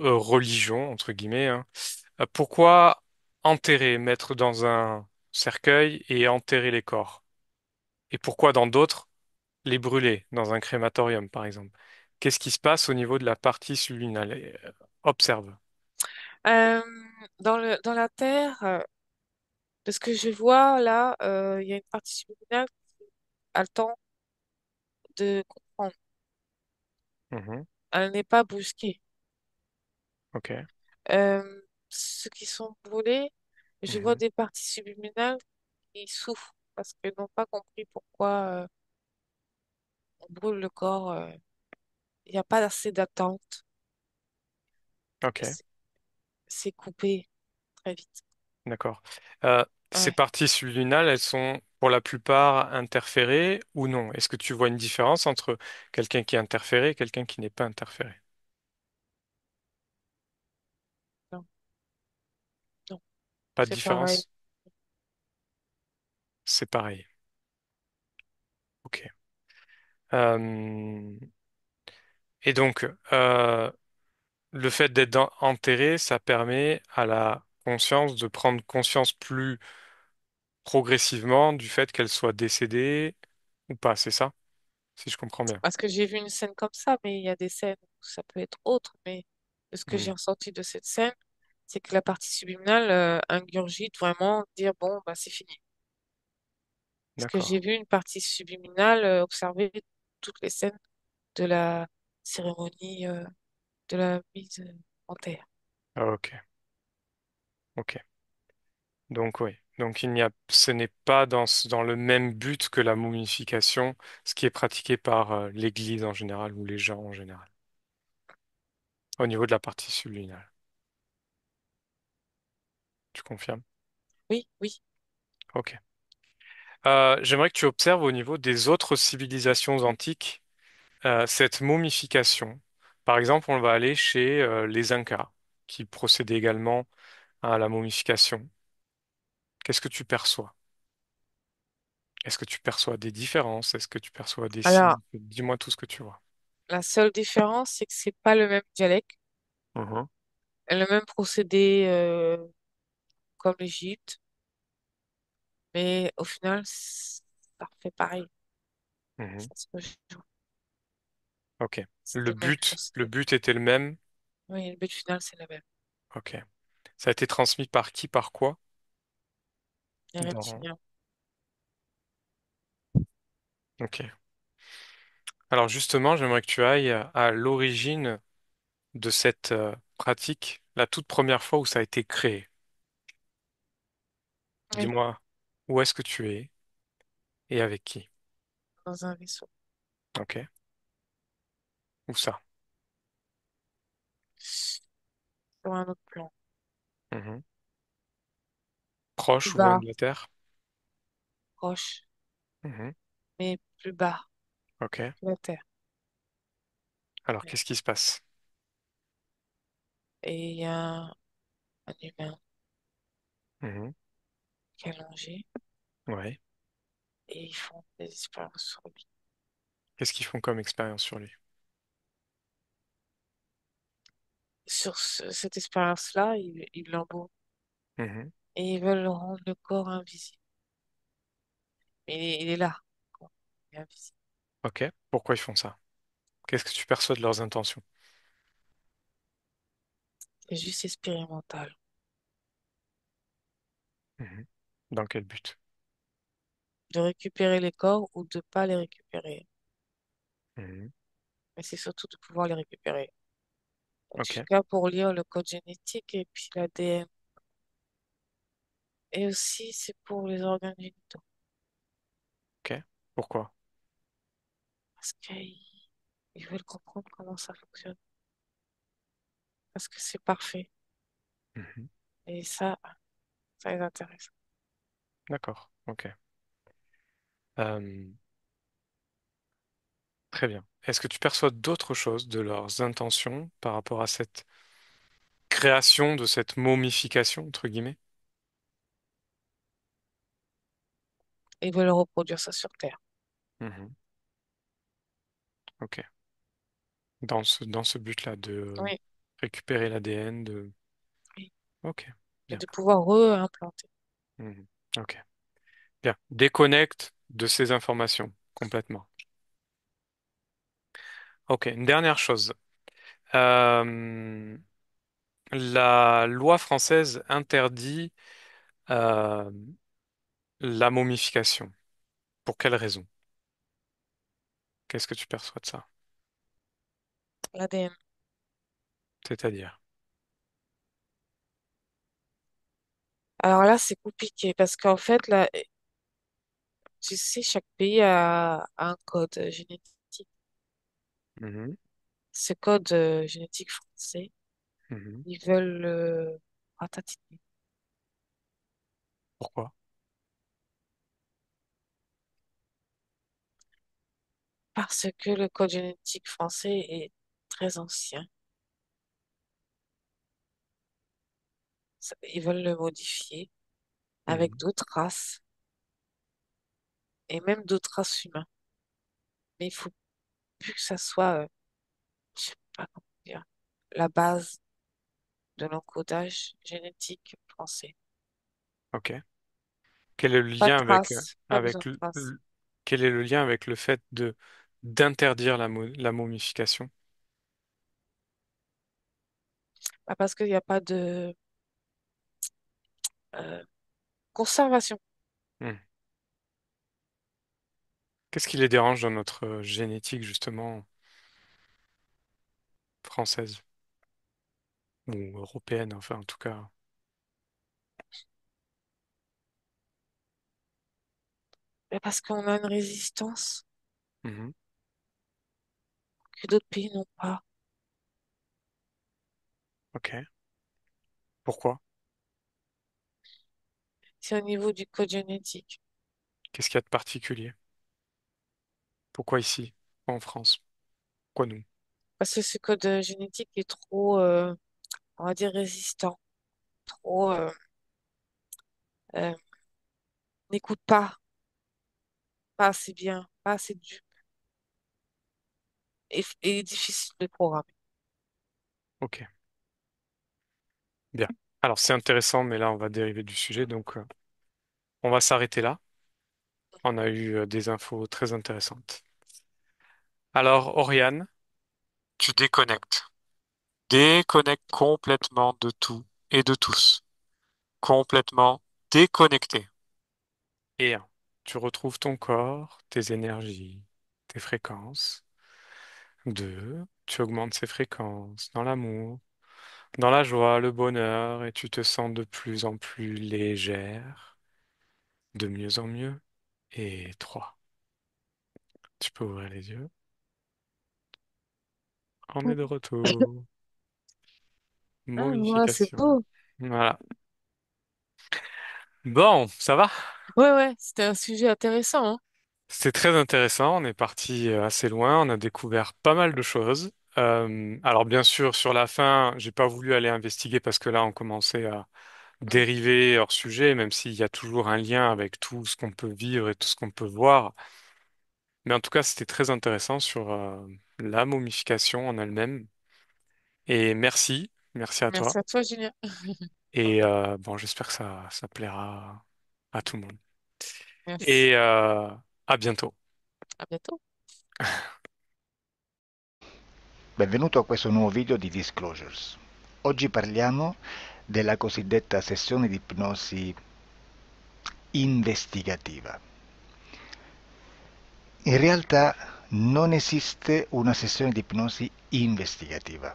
religions, entre guillemets, hein, pourquoi enterrer, mettre dans un cercueil et enterrer les corps? Et pourquoi dans d'autres, les brûler, dans un crématorium, par exemple? Qu'est-ce qui se passe au niveau de la partie subliminale? Observe. Euh, dans la Terre, de ce que je vois là, il y a une partie subliminale qui a le temps de comprendre. Mhm. Elle n'est pas brusquée. Ok. Ceux qui sont brûlés, je vois Mhm. des parties subliminales qui souffrent parce qu'elles n'ont pas compris pourquoi on brûle le corps. Il n'y a pas assez d'attente. Ok. c'est coupé très vite. D'accord. Ces Ouais. parties subliminales, elles sont pour la plupart interférées ou non? Est-ce que tu vois une différence entre quelqu'un qui est interféré et quelqu'un qui n'est pas interféré? Non, non, Pas de c'est pareil. différence? C'est pareil. Ok. Euh, et donc, le fait d'être enterré, ça permet à la conscience de prendre conscience plus progressivement du fait qu'elle soit décédée ou pas, c'est ça? Si je comprends bien. Parce que j'ai vu une scène comme ça, mais il y a des scènes où ça peut être autre. Mais ce que Hmm. j'ai ressenti de cette scène, c'est que la partie subliminale ingurgite vraiment dire bon, bah, c'est fini. Parce que D'accord. j'ai vu une partie subliminale observer toutes les scènes de la cérémonie de la mise en terre. Ah, ok. Ok. Donc oui. Donc ce n'est pas dans le même but que la momification, ce qui est pratiqué par l'Église en général ou les gens en général, au niveau de la partie subliminale. Tu confirmes? Oui, oui. Ok. J'aimerais que tu observes au niveau des autres civilisations antiques cette momification. Par exemple, on va aller chez les Incas, qui procédaient également à la momification. Qu'est-ce que tu perçois? Est-ce que tu perçois des différences? Est-ce que tu perçois des Alors, signes? Dis-moi tout ce que tu vois. la seule différence, c'est que c'est pas le même dialecte, Mhm, le même procédé comme l'Égypte, mais au final, ça fait pareil. mhm. Ça se rejoint. Ok. C'est le même Le procédé. but était le même. Oui, le but final, c'est le même. Ok. Ça a été transmis par qui, par quoi? Les Dans... reptiliens. Ok. Alors justement, j'aimerais que tu ailles à l'origine de cette pratique, la toute première fois où ça a été créé. Oui, Dis-moi, où est-ce que tu es et avec qui? dans un vaisseau. Ok. Où ça? Sur un autre plan. Mhm. Plus Proche ou loin bas, de la Terre? proche, Mhm. mais plus bas Ok. que la Terre. Alors, Oui. qu'est-ce qui se passe? Et il y a un humain Mhm. qui est allongé Ouais. et ils font des expériences sur lui. Qu'est-ce qu'ils font comme expérience sur lui? Sur cette expérience-là, ils l'embaument Mhm. et ils veulent rendre le corps invisible. Mais il est là, quoi. Il est invisible. Ok. Pourquoi ils font ça? Qu'est-ce que tu perçois de leurs intentions? C'est juste expérimental. Mhm. Dans quel but? De récupérer les corps ou de pas les récupérer. Mhm. Mais c'est surtout de pouvoir les récupérer. En tout Ok. cas, pour lire le code génétique et puis l'ADN. Et aussi, c'est pour les organes génitaux. Ok. Pourquoi? Parce qu'ils veulent comprendre comment ça fonctionne. Parce que c'est parfait. Mhm. Et ça les intéresse. D'accord. Ok. Euh, Très bien. Est-ce que tu perçois d'autres choses de leurs intentions par rapport à cette création de cette momification, entre guillemets? Ils veulent reproduire ça sur Terre. Mhm. Ok. Dans ce but-là, de Oui, récupérer l'ADN, de... oui. Ok. Et Bien. de pouvoir re-implanter. Mhm. Ok. Bien. Déconnecte de ces informations complètement. Ok. Une dernière chose. Euh, la loi française interdit euh, la momification. Pour quelle raison? Qu'est-ce que tu perçois de ça? L'ADN. C'est-à-dire? Alors là, c'est compliqué parce qu'en fait, là, tu sais, chaque pays a un code génétique. Mhm. Ce code génétique français. Mhm. Ils veulent ratatiner. Pourquoi? Parce que le code génétique français est très ancien. Ils veulent le modifier avec Mhm. d'autres races et même d'autres races humaines. Mais il faut plus que ça soit, je sais pas comment dire, la base de l'encodage génétique français. Ok. Quel est le Pas de lien traces, pas besoin de traces. quel est le lien avec le fait de d'interdire la momification? Pas parce qu'il n'y a pas de euh, conservation. Hmm. Qu'est-ce qui les dérange dans notre génétique, justement, française ou européenne, enfin, en tout cas. Mais parce qu'on a une résistance Mhm. que d'autres pays n'ont pas. Ok. Pourquoi? C'est au niveau du code génétique. Qu'est-ce qu'il y a de particulier? Pourquoi ici? Pourquoi en France? Pourquoi nous? Parce que ce code génétique est trop, on va dire, résistant, trop, euh, n'écoute pas assez bien, pas assez dur et difficile de programmer. Ok. Bien. Alors, c'est intéressant, mais là, on va dériver du sujet, donc on va s'arrêter là. On a eu des infos très intéressantes. Alors, Oriane, tu déconnectes. Déconnecte complètement de tout et de tous. Complètement déconnecté. Et un, tu retrouves ton corps, tes énergies, tes fréquences. Deux, tu augmentes ces fréquences dans l'amour, dans la joie, le bonheur, et tu te sens de plus en plus légère, de mieux en mieux. Et trois, tu peux ouvrir les yeux. On est de retour. Ah, ouais, c'est Momification. beau. Voilà. Bon, ça va? Ouais, ouais, c'était un sujet intéressant, hein. C'était très intéressant. On est parti assez loin. On a découvert pas mal de choses. Alors bien sûr, sur la fin, j'ai pas voulu aller investiguer parce que là, on commençait à dériver hors sujet, même s'il y a toujours un lien avec tout ce qu'on peut vivre et tout ce qu'on peut voir. Mais en tout cas, c'était très intéressant sur la momification en elle-même. Et merci à toi. Merci à toi, Julien. Et bon, j'espère que ça plaira à tout le monde. Merci. Et à bientôt. À bientôt. Benvenuto a questo nuovo video di Disclosures. Oggi parliamo della cosiddetta sessione di ipnosi investigativa. In realtà non esiste una sessione di ipnosi investigativa.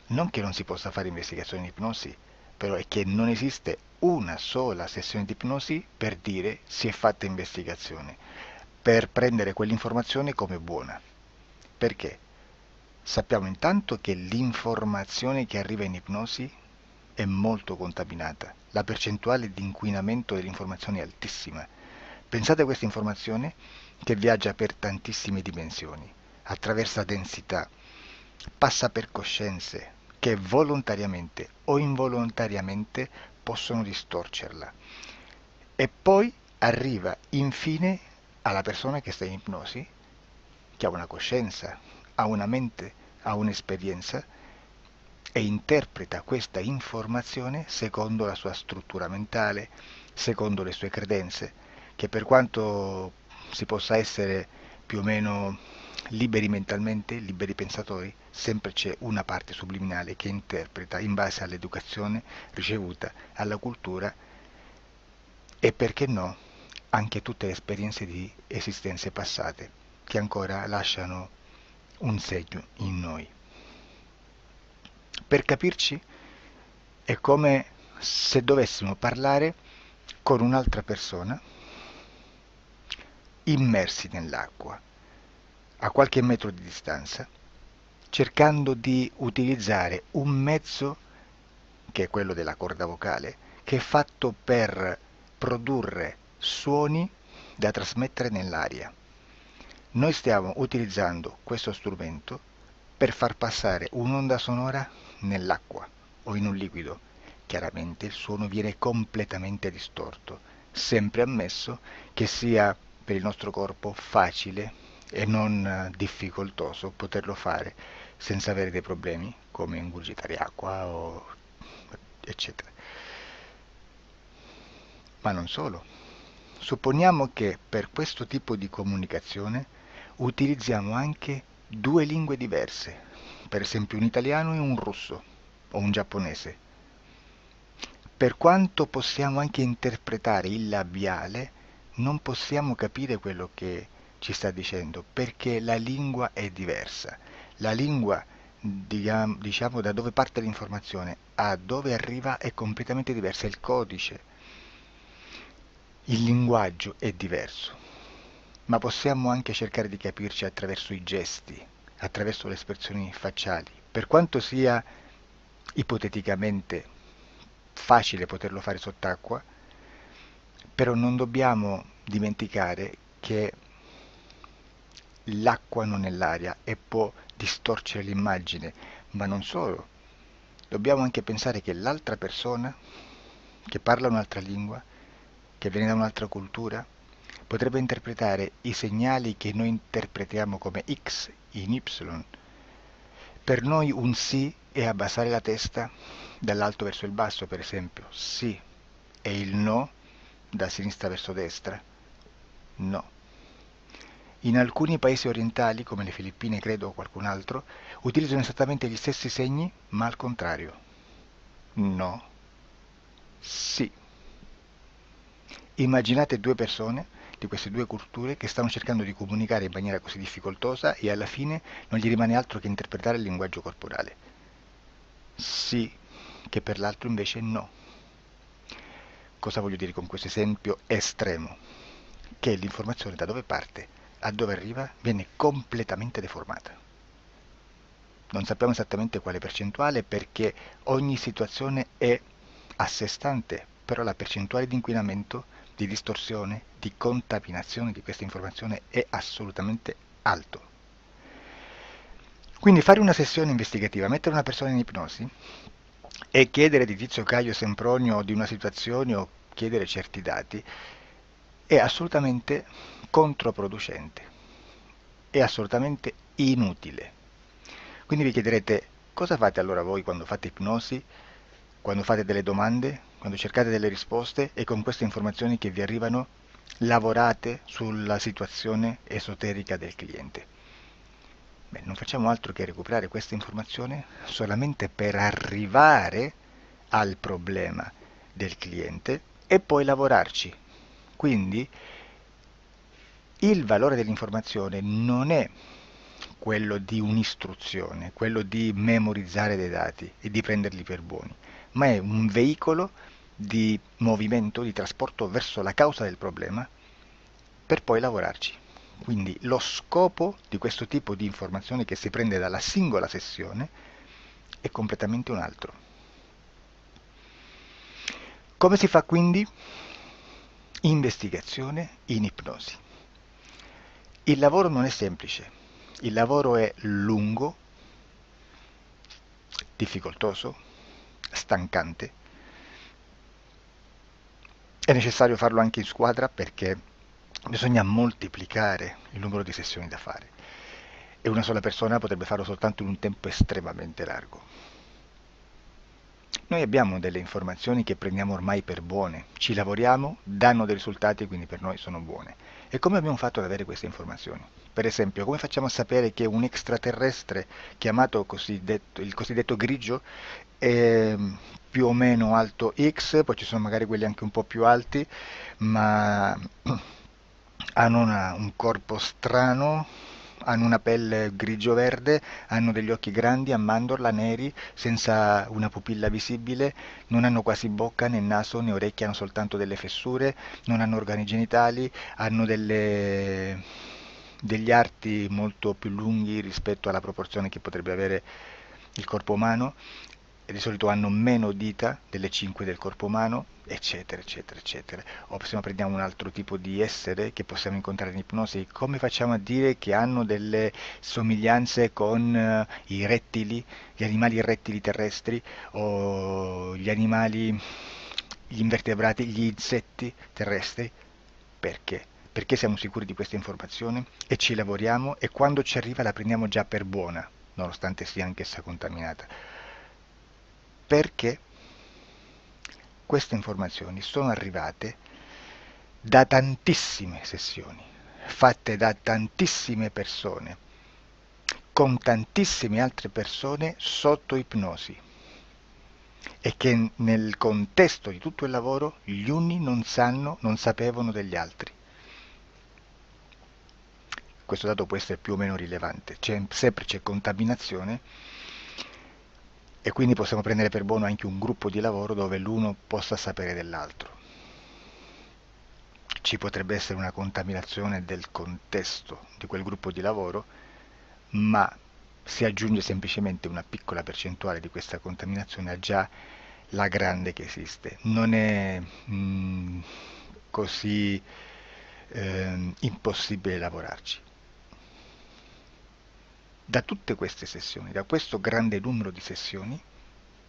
Non che non si possa fare investigazione di ipnosi, però è che non esiste una sola sessione di ipnosi per dire si è fatta investigazione, per prendere quell'informazione come buona. Perché? Sappiamo intanto che l'informazione che arriva in ipnosi è molto contaminata, la percentuale di inquinamento dell'informazione è altissima. Pensate a questa informazione che viaggia per tantissime dimensioni, attraversa densità, passa per coscienze che volontariamente o involontariamente possono distorcerla e poi arriva infine alla persona che sta in ipnosi, che ha una coscienza, ha una mente, ha un'esperienza e interpreta questa informazione secondo la sua struttura mentale, secondo le sue credenze, che per quanto si possa essere più o meno liberi mentalmente, liberi pensatori, sempre c'è una parte subliminale che interpreta in base all'educazione ricevuta, alla cultura e perché no anche tutte le esperienze di esistenze passate che ancora lasciano un segno in noi. Per capirci è come se dovessimo parlare con un'altra persona immersi nell'acqua a qualche metro di distanza cercando di utilizzare un mezzo, che è quello della corda vocale, che è fatto per produrre suoni da trasmettere nell'aria. Noi stiamo utilizzando questo strumento per far passare un'onda sonora nell'acqua o in un liquido. Chiaramente il suono viene completamente distorto, sempre ammesso che sia per il nostro corpo facile e non difficoltoso poterlo fare senza avere dei problemi come ingurgitare acqua o eccetera. Ma non solo. Supponiamo che per questo tipo di comunicazione utilizziamo anche due lingue diverse, per esempio un italiano e un russo o un giapponese. Per quanto possiamo anche interpretare il labiale, non possiamo capire quello che ci sta dicendo, perché la lingua è diversa. La lingua, diciamo, da dove parte l'informazione a dove arriva è completamente diversa, il codice, il linguaggio è diverso, ma possiamo anche cercare di capirci attraverso i gesti, attraverso le espressioni facciali. Per quanto sia ipoteticamente facile poterlo fare sott'acqua, però non dobbiamo dimenticare che l'acqua non è l'aria e può distorcere l'immagine, ma non solo. Dobbiamo anche pensare che l'altra persona, che parla un'altra lingua, che viene da un'altra cultura, potrebbe interpretare i segnali che noi interpretiamo come X in Y. Per noi un sì è abbassare la testa dall'alto verso il basso, per esempio, sì, e il no da sinistra verso destra, no. In alcuni paesi orientali, come le Filippine credo o qualcun altro, utilizzano esattamente gli stessi segni, ma al contrario. No, sì. Immaginate due persone di queste due culture che stanno cercando di comunicare in maniera così difficoltosa e alla fine non gli rimane altro che interpretare il linguaggio corporale. Sì, che per l'altro invece no. Cosa voglio dire con questo esempio estremo? Che l'informazione da dove parte a dove arriva viene completamente deformata. Non sappiamo esattamente quale percentuale perché ogni situazione è a sé stante, però la percentuale di inquinamento, di distorsione, di contaminazione di questa informazione è assolutamente alto. Quindi fare una sessione investigativa, mettere una persona in ipnosi e chiedere di Tizio Caio Sempronio di una situazione o chiedere certi dati è assolutamente controproducente, è assolutamente inutile. Quindi vi chiederete cosa fate allora voi quando fate ipnosi, quando fate delle domande, quando cercate delle risposte e con queste informazioni che vi arrivano lavorate sulla situazione esoterica del cliente. Beh, non facciamo altro che recuperare questa informazione solamente per arrivare al problema del cliente e poi lavorarci. Quindi il valore dell'informazione non è quello di un'istruzione, quello di memorizzare dei dati e di prenderli per buoni, ma è un veicolo di movimento, di trasporto verso la causa del problema per poi lavorarci. Quindi lo scopo di questo tipo di informazione che si prende dalla singola sessione è completamente un altro. Come si fa quindi? Investigazione in ipnosi. Il lavoro non è semplice, il lavoro è lungo, difficoltoso, stancante. È necessario farlo anche in squadra perché bisogna moltiplicare il numero di sessioni da fare e una sola persona potrebbe farlo soltanto in un tempo estremamente largo. Noi abbiamo delle informazioni che prendiamo ormai per buone, ci lavoriamo, danno dei risultati e quindi per noi sono buone. E come abbiamo fatto ad avere queste informazioni? Per esempio, come facciamo a sapere che un extraterrestre chiamato il cosiddetto grigio è più o meno alto X, poi ci sono magari quelli anche un po' più alti, ma hanno un corpo strano, hanno una pelle grigio-verde, hanno degli occhi grandi a mandorla, neri, senza una pupilla visibile, non hanno quasi bocca né naso né orecchie, hanno soltanto delle fessure, non hanno organi genitali, hanno degli arti molto più lunghi rispetto alla proporzione che potrebbe avere il corpo umano, e di solito hanno meno dita delle 5 del corpo umano, eccetera, eccetera, eccetera. O se no prendiamo un altro tipo di essere che possiamo incontrare in ipnosi, come facciamo a dire che hanno delle somiglianze con i rettili, gli animali rettili terrestri o gli invertebrati, gli insetti terrestri? Perché? Perché siamo sicuri di questa informazione e ci lavoriamo e quando ci arriva la prendiamo già per buona, nonostante sia anch'essa contaminata. Perché queste informazioni sono arrivate da tantissime sessioni, fatte da tantissime persone, con tantissime altre persone sotto ipnosi e che nel contesto di tutto il lavoro gli uni non sapevano degli altri. Questo dato può essere più o meno rilevante, sempre c'è contaminazione e quindi possiamo prendere per buono anche un gruppo di lavoro dove l'uno possa sapere dell'altro. Ci potrebbe essere una contaminazione del contesto di quel gruppo di lavoro, ma si aggiunge semplicemente una piccola percentuale di questa contaminazione a già la grande che esiste. Non è così impossibile lavorarci. Da tutte queste sessioni, da questo grande numero di sessioni,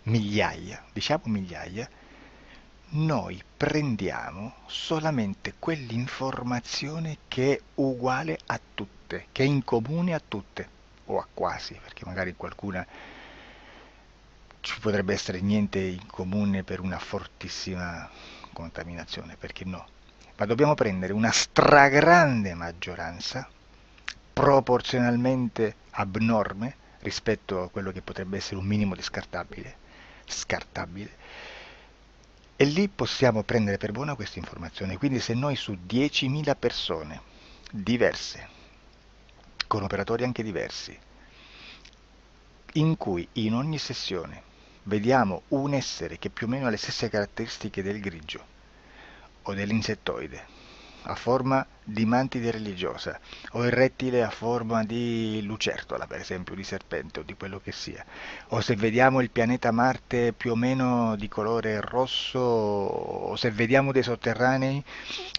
migliaia, diciamo migliaia, noi prendiamo solamente quell'informazione che è uguale a tutte, che è in comune a tutte, o a quasi, perché magari qualcuna ci potrebbe essere niente in comune per una fortissima contaminazione, perché no? Ma dobbiamo prendere una stragrande maggioranza, proporzionalmente abnorme rispetto a quello che potrebbe essere un minimo di scartabile, e lì possiamo prendere per buona questa informazione. Quindi se noi su 10.000 persone diverse, con operatori anche diversi, in cui in ogni sessione vediamo un essere che più o meno ha le stesse caratteristiche del grigio o dell'insettoide, a forma di mantide religiosa, o il rettile a forma di lucertola, per esempio, di serpente o di quello che sia, o se vediamo il pianeta Marte più o meno di colore rosso, o se vediamo dei sotterranei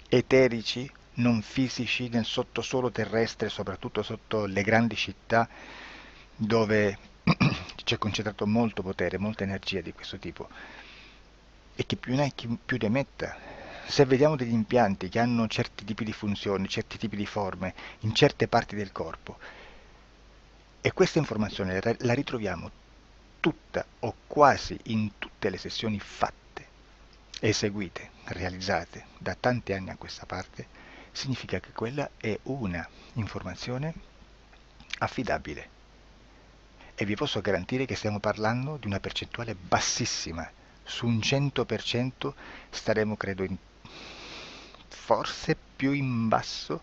eterici, non fisici, nel sottosuolo terrestre, soprattutto sotto le grandi città, dove c'è concentrato molto potere, molta energia di questo tipo, e che più ne hai più ne metta. Se vediamo degli impianti che hanno certi tipi di funzioni, certi tipi di forme in certe parti del corpo, e questa informazione la ritroviamo tutta o quasi in tutte le sessioni fatte, eseguite, realizzate da tanti anni a questa parte, significa che quella è una informazione affidabile. E vi posso garantire che stiamo parlando di una percentuale bassissima. Su un 100% staremo, credo, forse più in basso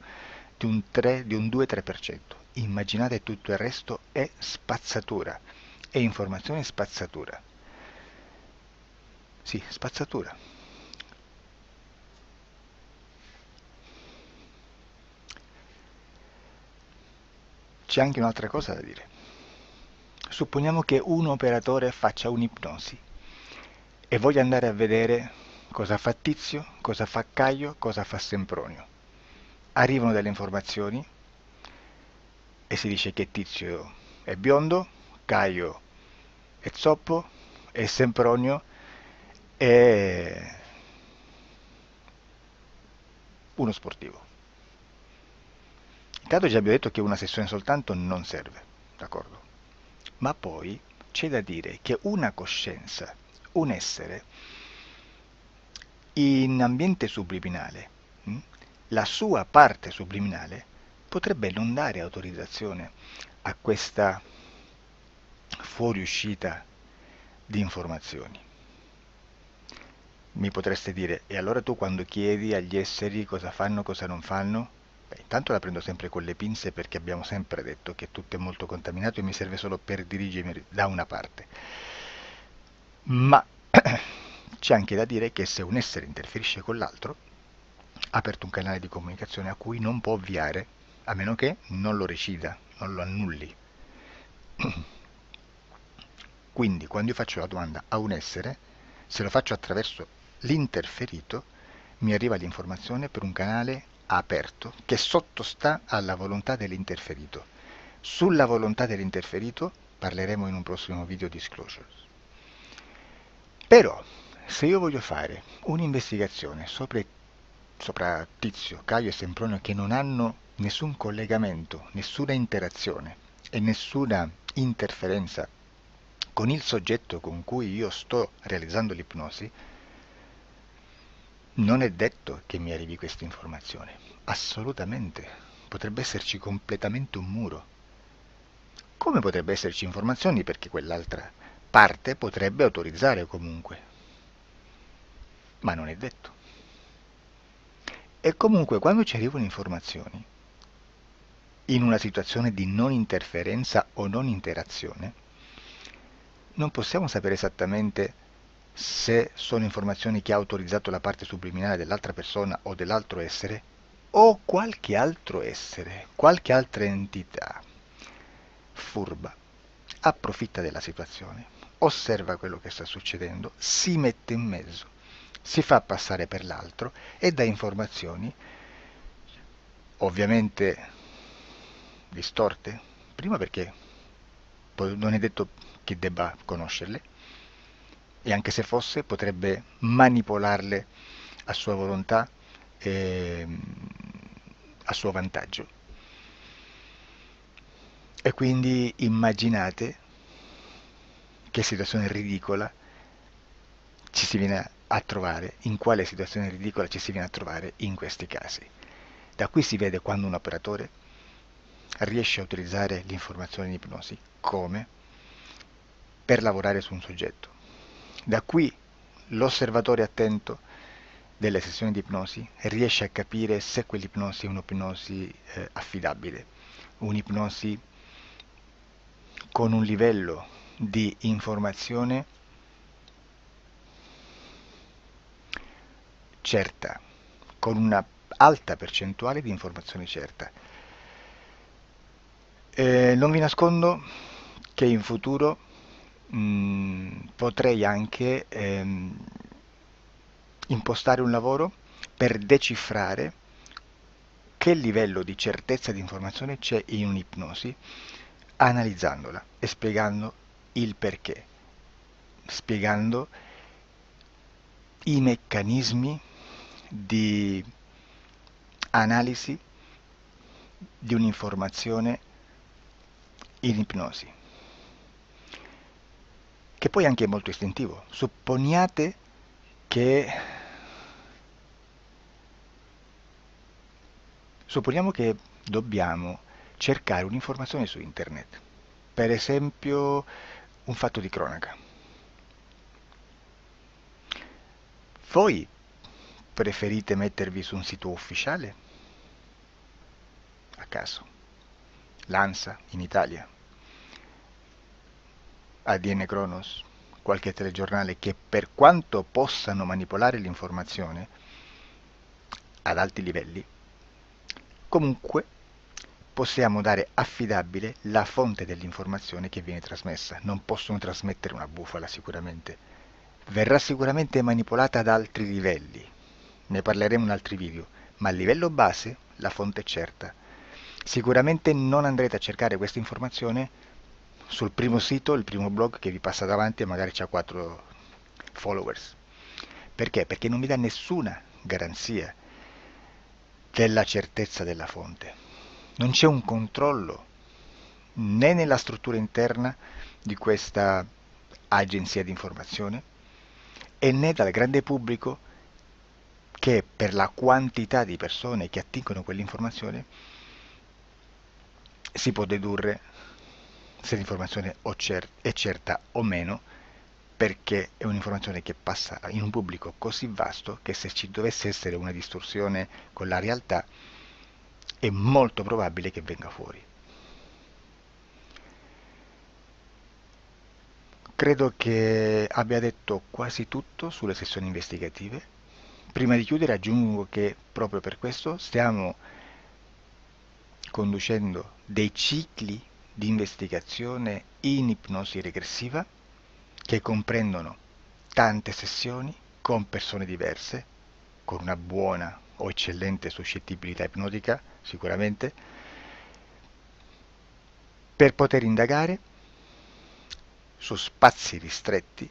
di un 3, di un 2-3%. Immaginate tutto il resto è spazzatura, è informazione spazzatura. Sì, spazzatura. C'è anche un'altra cosa da dire. Supponiamo che un operatore faccia un'ipnosi e voglia andare a vedere cosa fa Tizio, cosa fa Caio, cosa fa Sempronio. Arrivano delle informazioni e si dice che Tizio è biondo, Caio è zoppo e Sempronio è uno sportivo. Intanto già abbiamo detto che una sessione soltanto non serve, d'accordo? Ma poi c'è da dire che una coscienza, un essere, in ambiente subliminale, la sua parte subliminale potrebbe non dare autorizzazione a questa fuoriuscita di informazioni. Mi potreste dire, e allora tu quando chiedi agli esseri cosa fanno, cosa non fanno? Beh, intanto la prendo sempre con le pinze perché abbiamo sempre detto che tutto è molto contaminato e mi serve solo per dirigermi da una parte. Ma c'è anche da dire che se un essere interferisce con l'altro, ha aperto un canale di comunicazione a cui non può ovviare a meno che non lo recida, non lo annulli. Quindi quando io faccio la domanda a un essere, se lo faccio attraverso l'interferito, mi arriva l'informazione per un canale aperto che sottostà alla volontà dell'interferito. Sulla volontà dell'interferito parleremo in un prossimo video disclosures. Però, se io voglio fare un'investigazione sopra Tizio, Caio e Sempronio che non hanno nessun collegamento, nessuna interazione e nessuna interferenza con il soggetto con cui io sto realizzando l'ipnosi, non è detto che mi arrivi questa informazione. Assolutamente. Potrebbe esserci completamente un muro. Come potrebbe esserci informazioni perché quell'altra parte potrebbe autorizzare comunque, ma non è detto. E comunque quando ci arrivano informazioni, in una situazione di non interferenza o non interazione, non possiamo sapere esattamente se sono informazioni che ha autorizzato la parte subliminale dell'altra persona o dell'altro essere, o qualche altro essere, qualche altra entità furba, approfitta della situazione, osserva quello che sta succedendo, si mette in mezzo, si fa passare per l'altro e dà informazioni ovviamente distorte, prima perché non è detto che debba conoscerle, e anche se fosse potrebbe manipolarle a sua volontà e a suo vantaggio. E quindi immaginate che situazione ridicola ci si viene a trovare, in quale situazione ridicola ci si viene a trovare in questi casi. Da qui si vede quando un operatore riesce a utilizzare l'informazione in ipnosi come per lavorare su un soggetto. Da qui l'osservatore attento delle sessioni di ipnosi riesce a capire se quell'ipnosi è un'ipnosi affidabile, un'ipnosi con un livello di informazione certa, con una alta percentuale di informazione certa. Non vi nascondo che in futuro potrei anche impostare un lavoro per decifrare che livello di certezza di informazione c'è in un'ipnosi, analizzandola e spiegando il perché, spiegando i meccanismi di analisi di un'informazione in ipnosi, che poi anche è molto istintivo. Che Supponiamo che dobbiamo cercare un'informazione su internet, per esempio un fatto di cronaca. Voi preferite mettervi su un sito ufficiale? A caso. L'ANSA in Italia, ADN Kronos, qualche telegiornale che per quanto possano manipolare l'informazione ad alti livelli, comunque possiamo dare affidabile la fonte dell'informazione che viene trasmessa. Non possono trasmettere una bufala sicuramente. Verrà sicuramente manipolata ad altri livelli. Ne parleremo in altri video, ma a livello base la fonte è certa. Sicuramente non andrete a cercare questa informazione sul primo sito, il primo blog che vi passa davanti e magari c'ha 4 followers. Perché? Perché non vi dà nessuna garanzia della certezza della fonte. Non c'è un controllo né nella struttura interna di questa agenzia di informazione e né dal grande pubblico che per la quantità di persone che attingono quell'informazione si può dedurre se l'informazione è certa o meno, perché è un'informazione che passa in un pubblico così vasto che se ci dovesse essere una distorsione con la realtà è molto probabile che venga fuori. Credo che abbia detto quasi tutto sulle sessioni investigative. Prima di chiudere aggiungo che proprio per questo stiamo conducendo dei cicli di investigazione in ipnosi regressiva che comprendono tante sessioni con persone diverse, con una buona o eccellente suscettibilità ipnotica, sicuramente, per poter indagare su spazi ristretti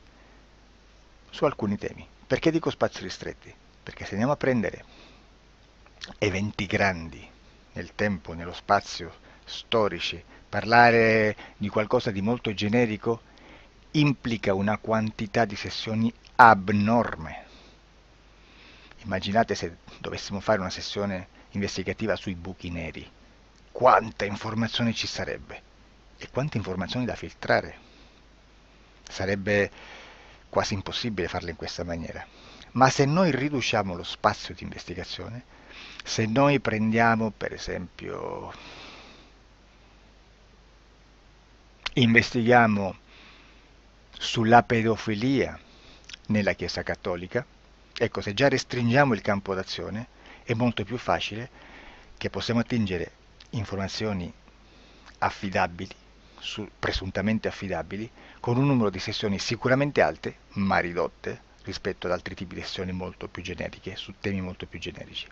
su alcuni temi. Perché dico spazi ristretti? Perché se andiamo a prendere eventi grandi nel tempo, nello spazio, storici, parlare di qualcosa di molto generico implica una quantità di sessioni abnorme. Immaginate se dovessimo fare una sessione investigativa sui buchi neri. Quanta informazione ci sarebbe e quante informazioni da filtrare. Sarebbe quasi impossibile farlo in questa maniera. Ma se noi riduciamo lo spazio di investigazione, se noi prendiamo per esempio, investighiamo sulla pedofilia nella Chiesa Cattolica, ecco, se già restringiamo il campo d'azione, è molto più facile che possiamo attingere informazioni affidabili, presuntamente affidabili, con un numero di sessioni sicuramente alte, ma ridotte rispetto ad altri tipi di sessioni molto più generiche, su temi molto più generici.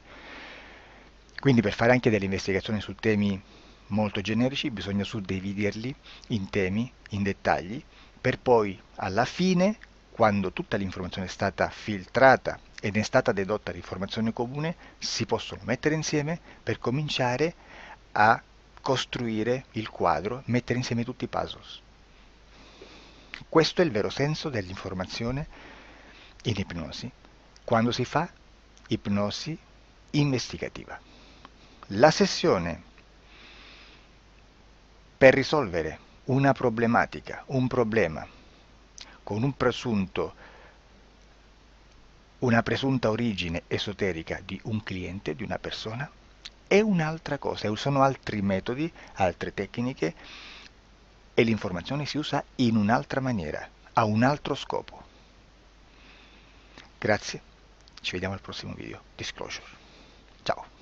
Quindi per fare anche delle investigazioni su temi molto generici bisogna suddividerli in temi, in dettagli, per poi alla fine, quando tutta l'informazione è stata filtrata ed è stata dedotta l'informazione comune, si possono mettere insieme per cominciare a costruire il quadro, mettere insieme tutti i puzzles. Questo è il vero senso dell'informazione in ipnosi, quando si fa ipnosi investigativa. La sessione per risolvere una problematica, un problema, con una presunta origine esoterica di un cliente, di una persona, è un'altra cosa, sono altri metodi, altre tecniche e l'informazione si usa in un'altra maniera, ha un altro scopo. Grazie, ci vediamo al prossimo video. Disclosure. Ciao.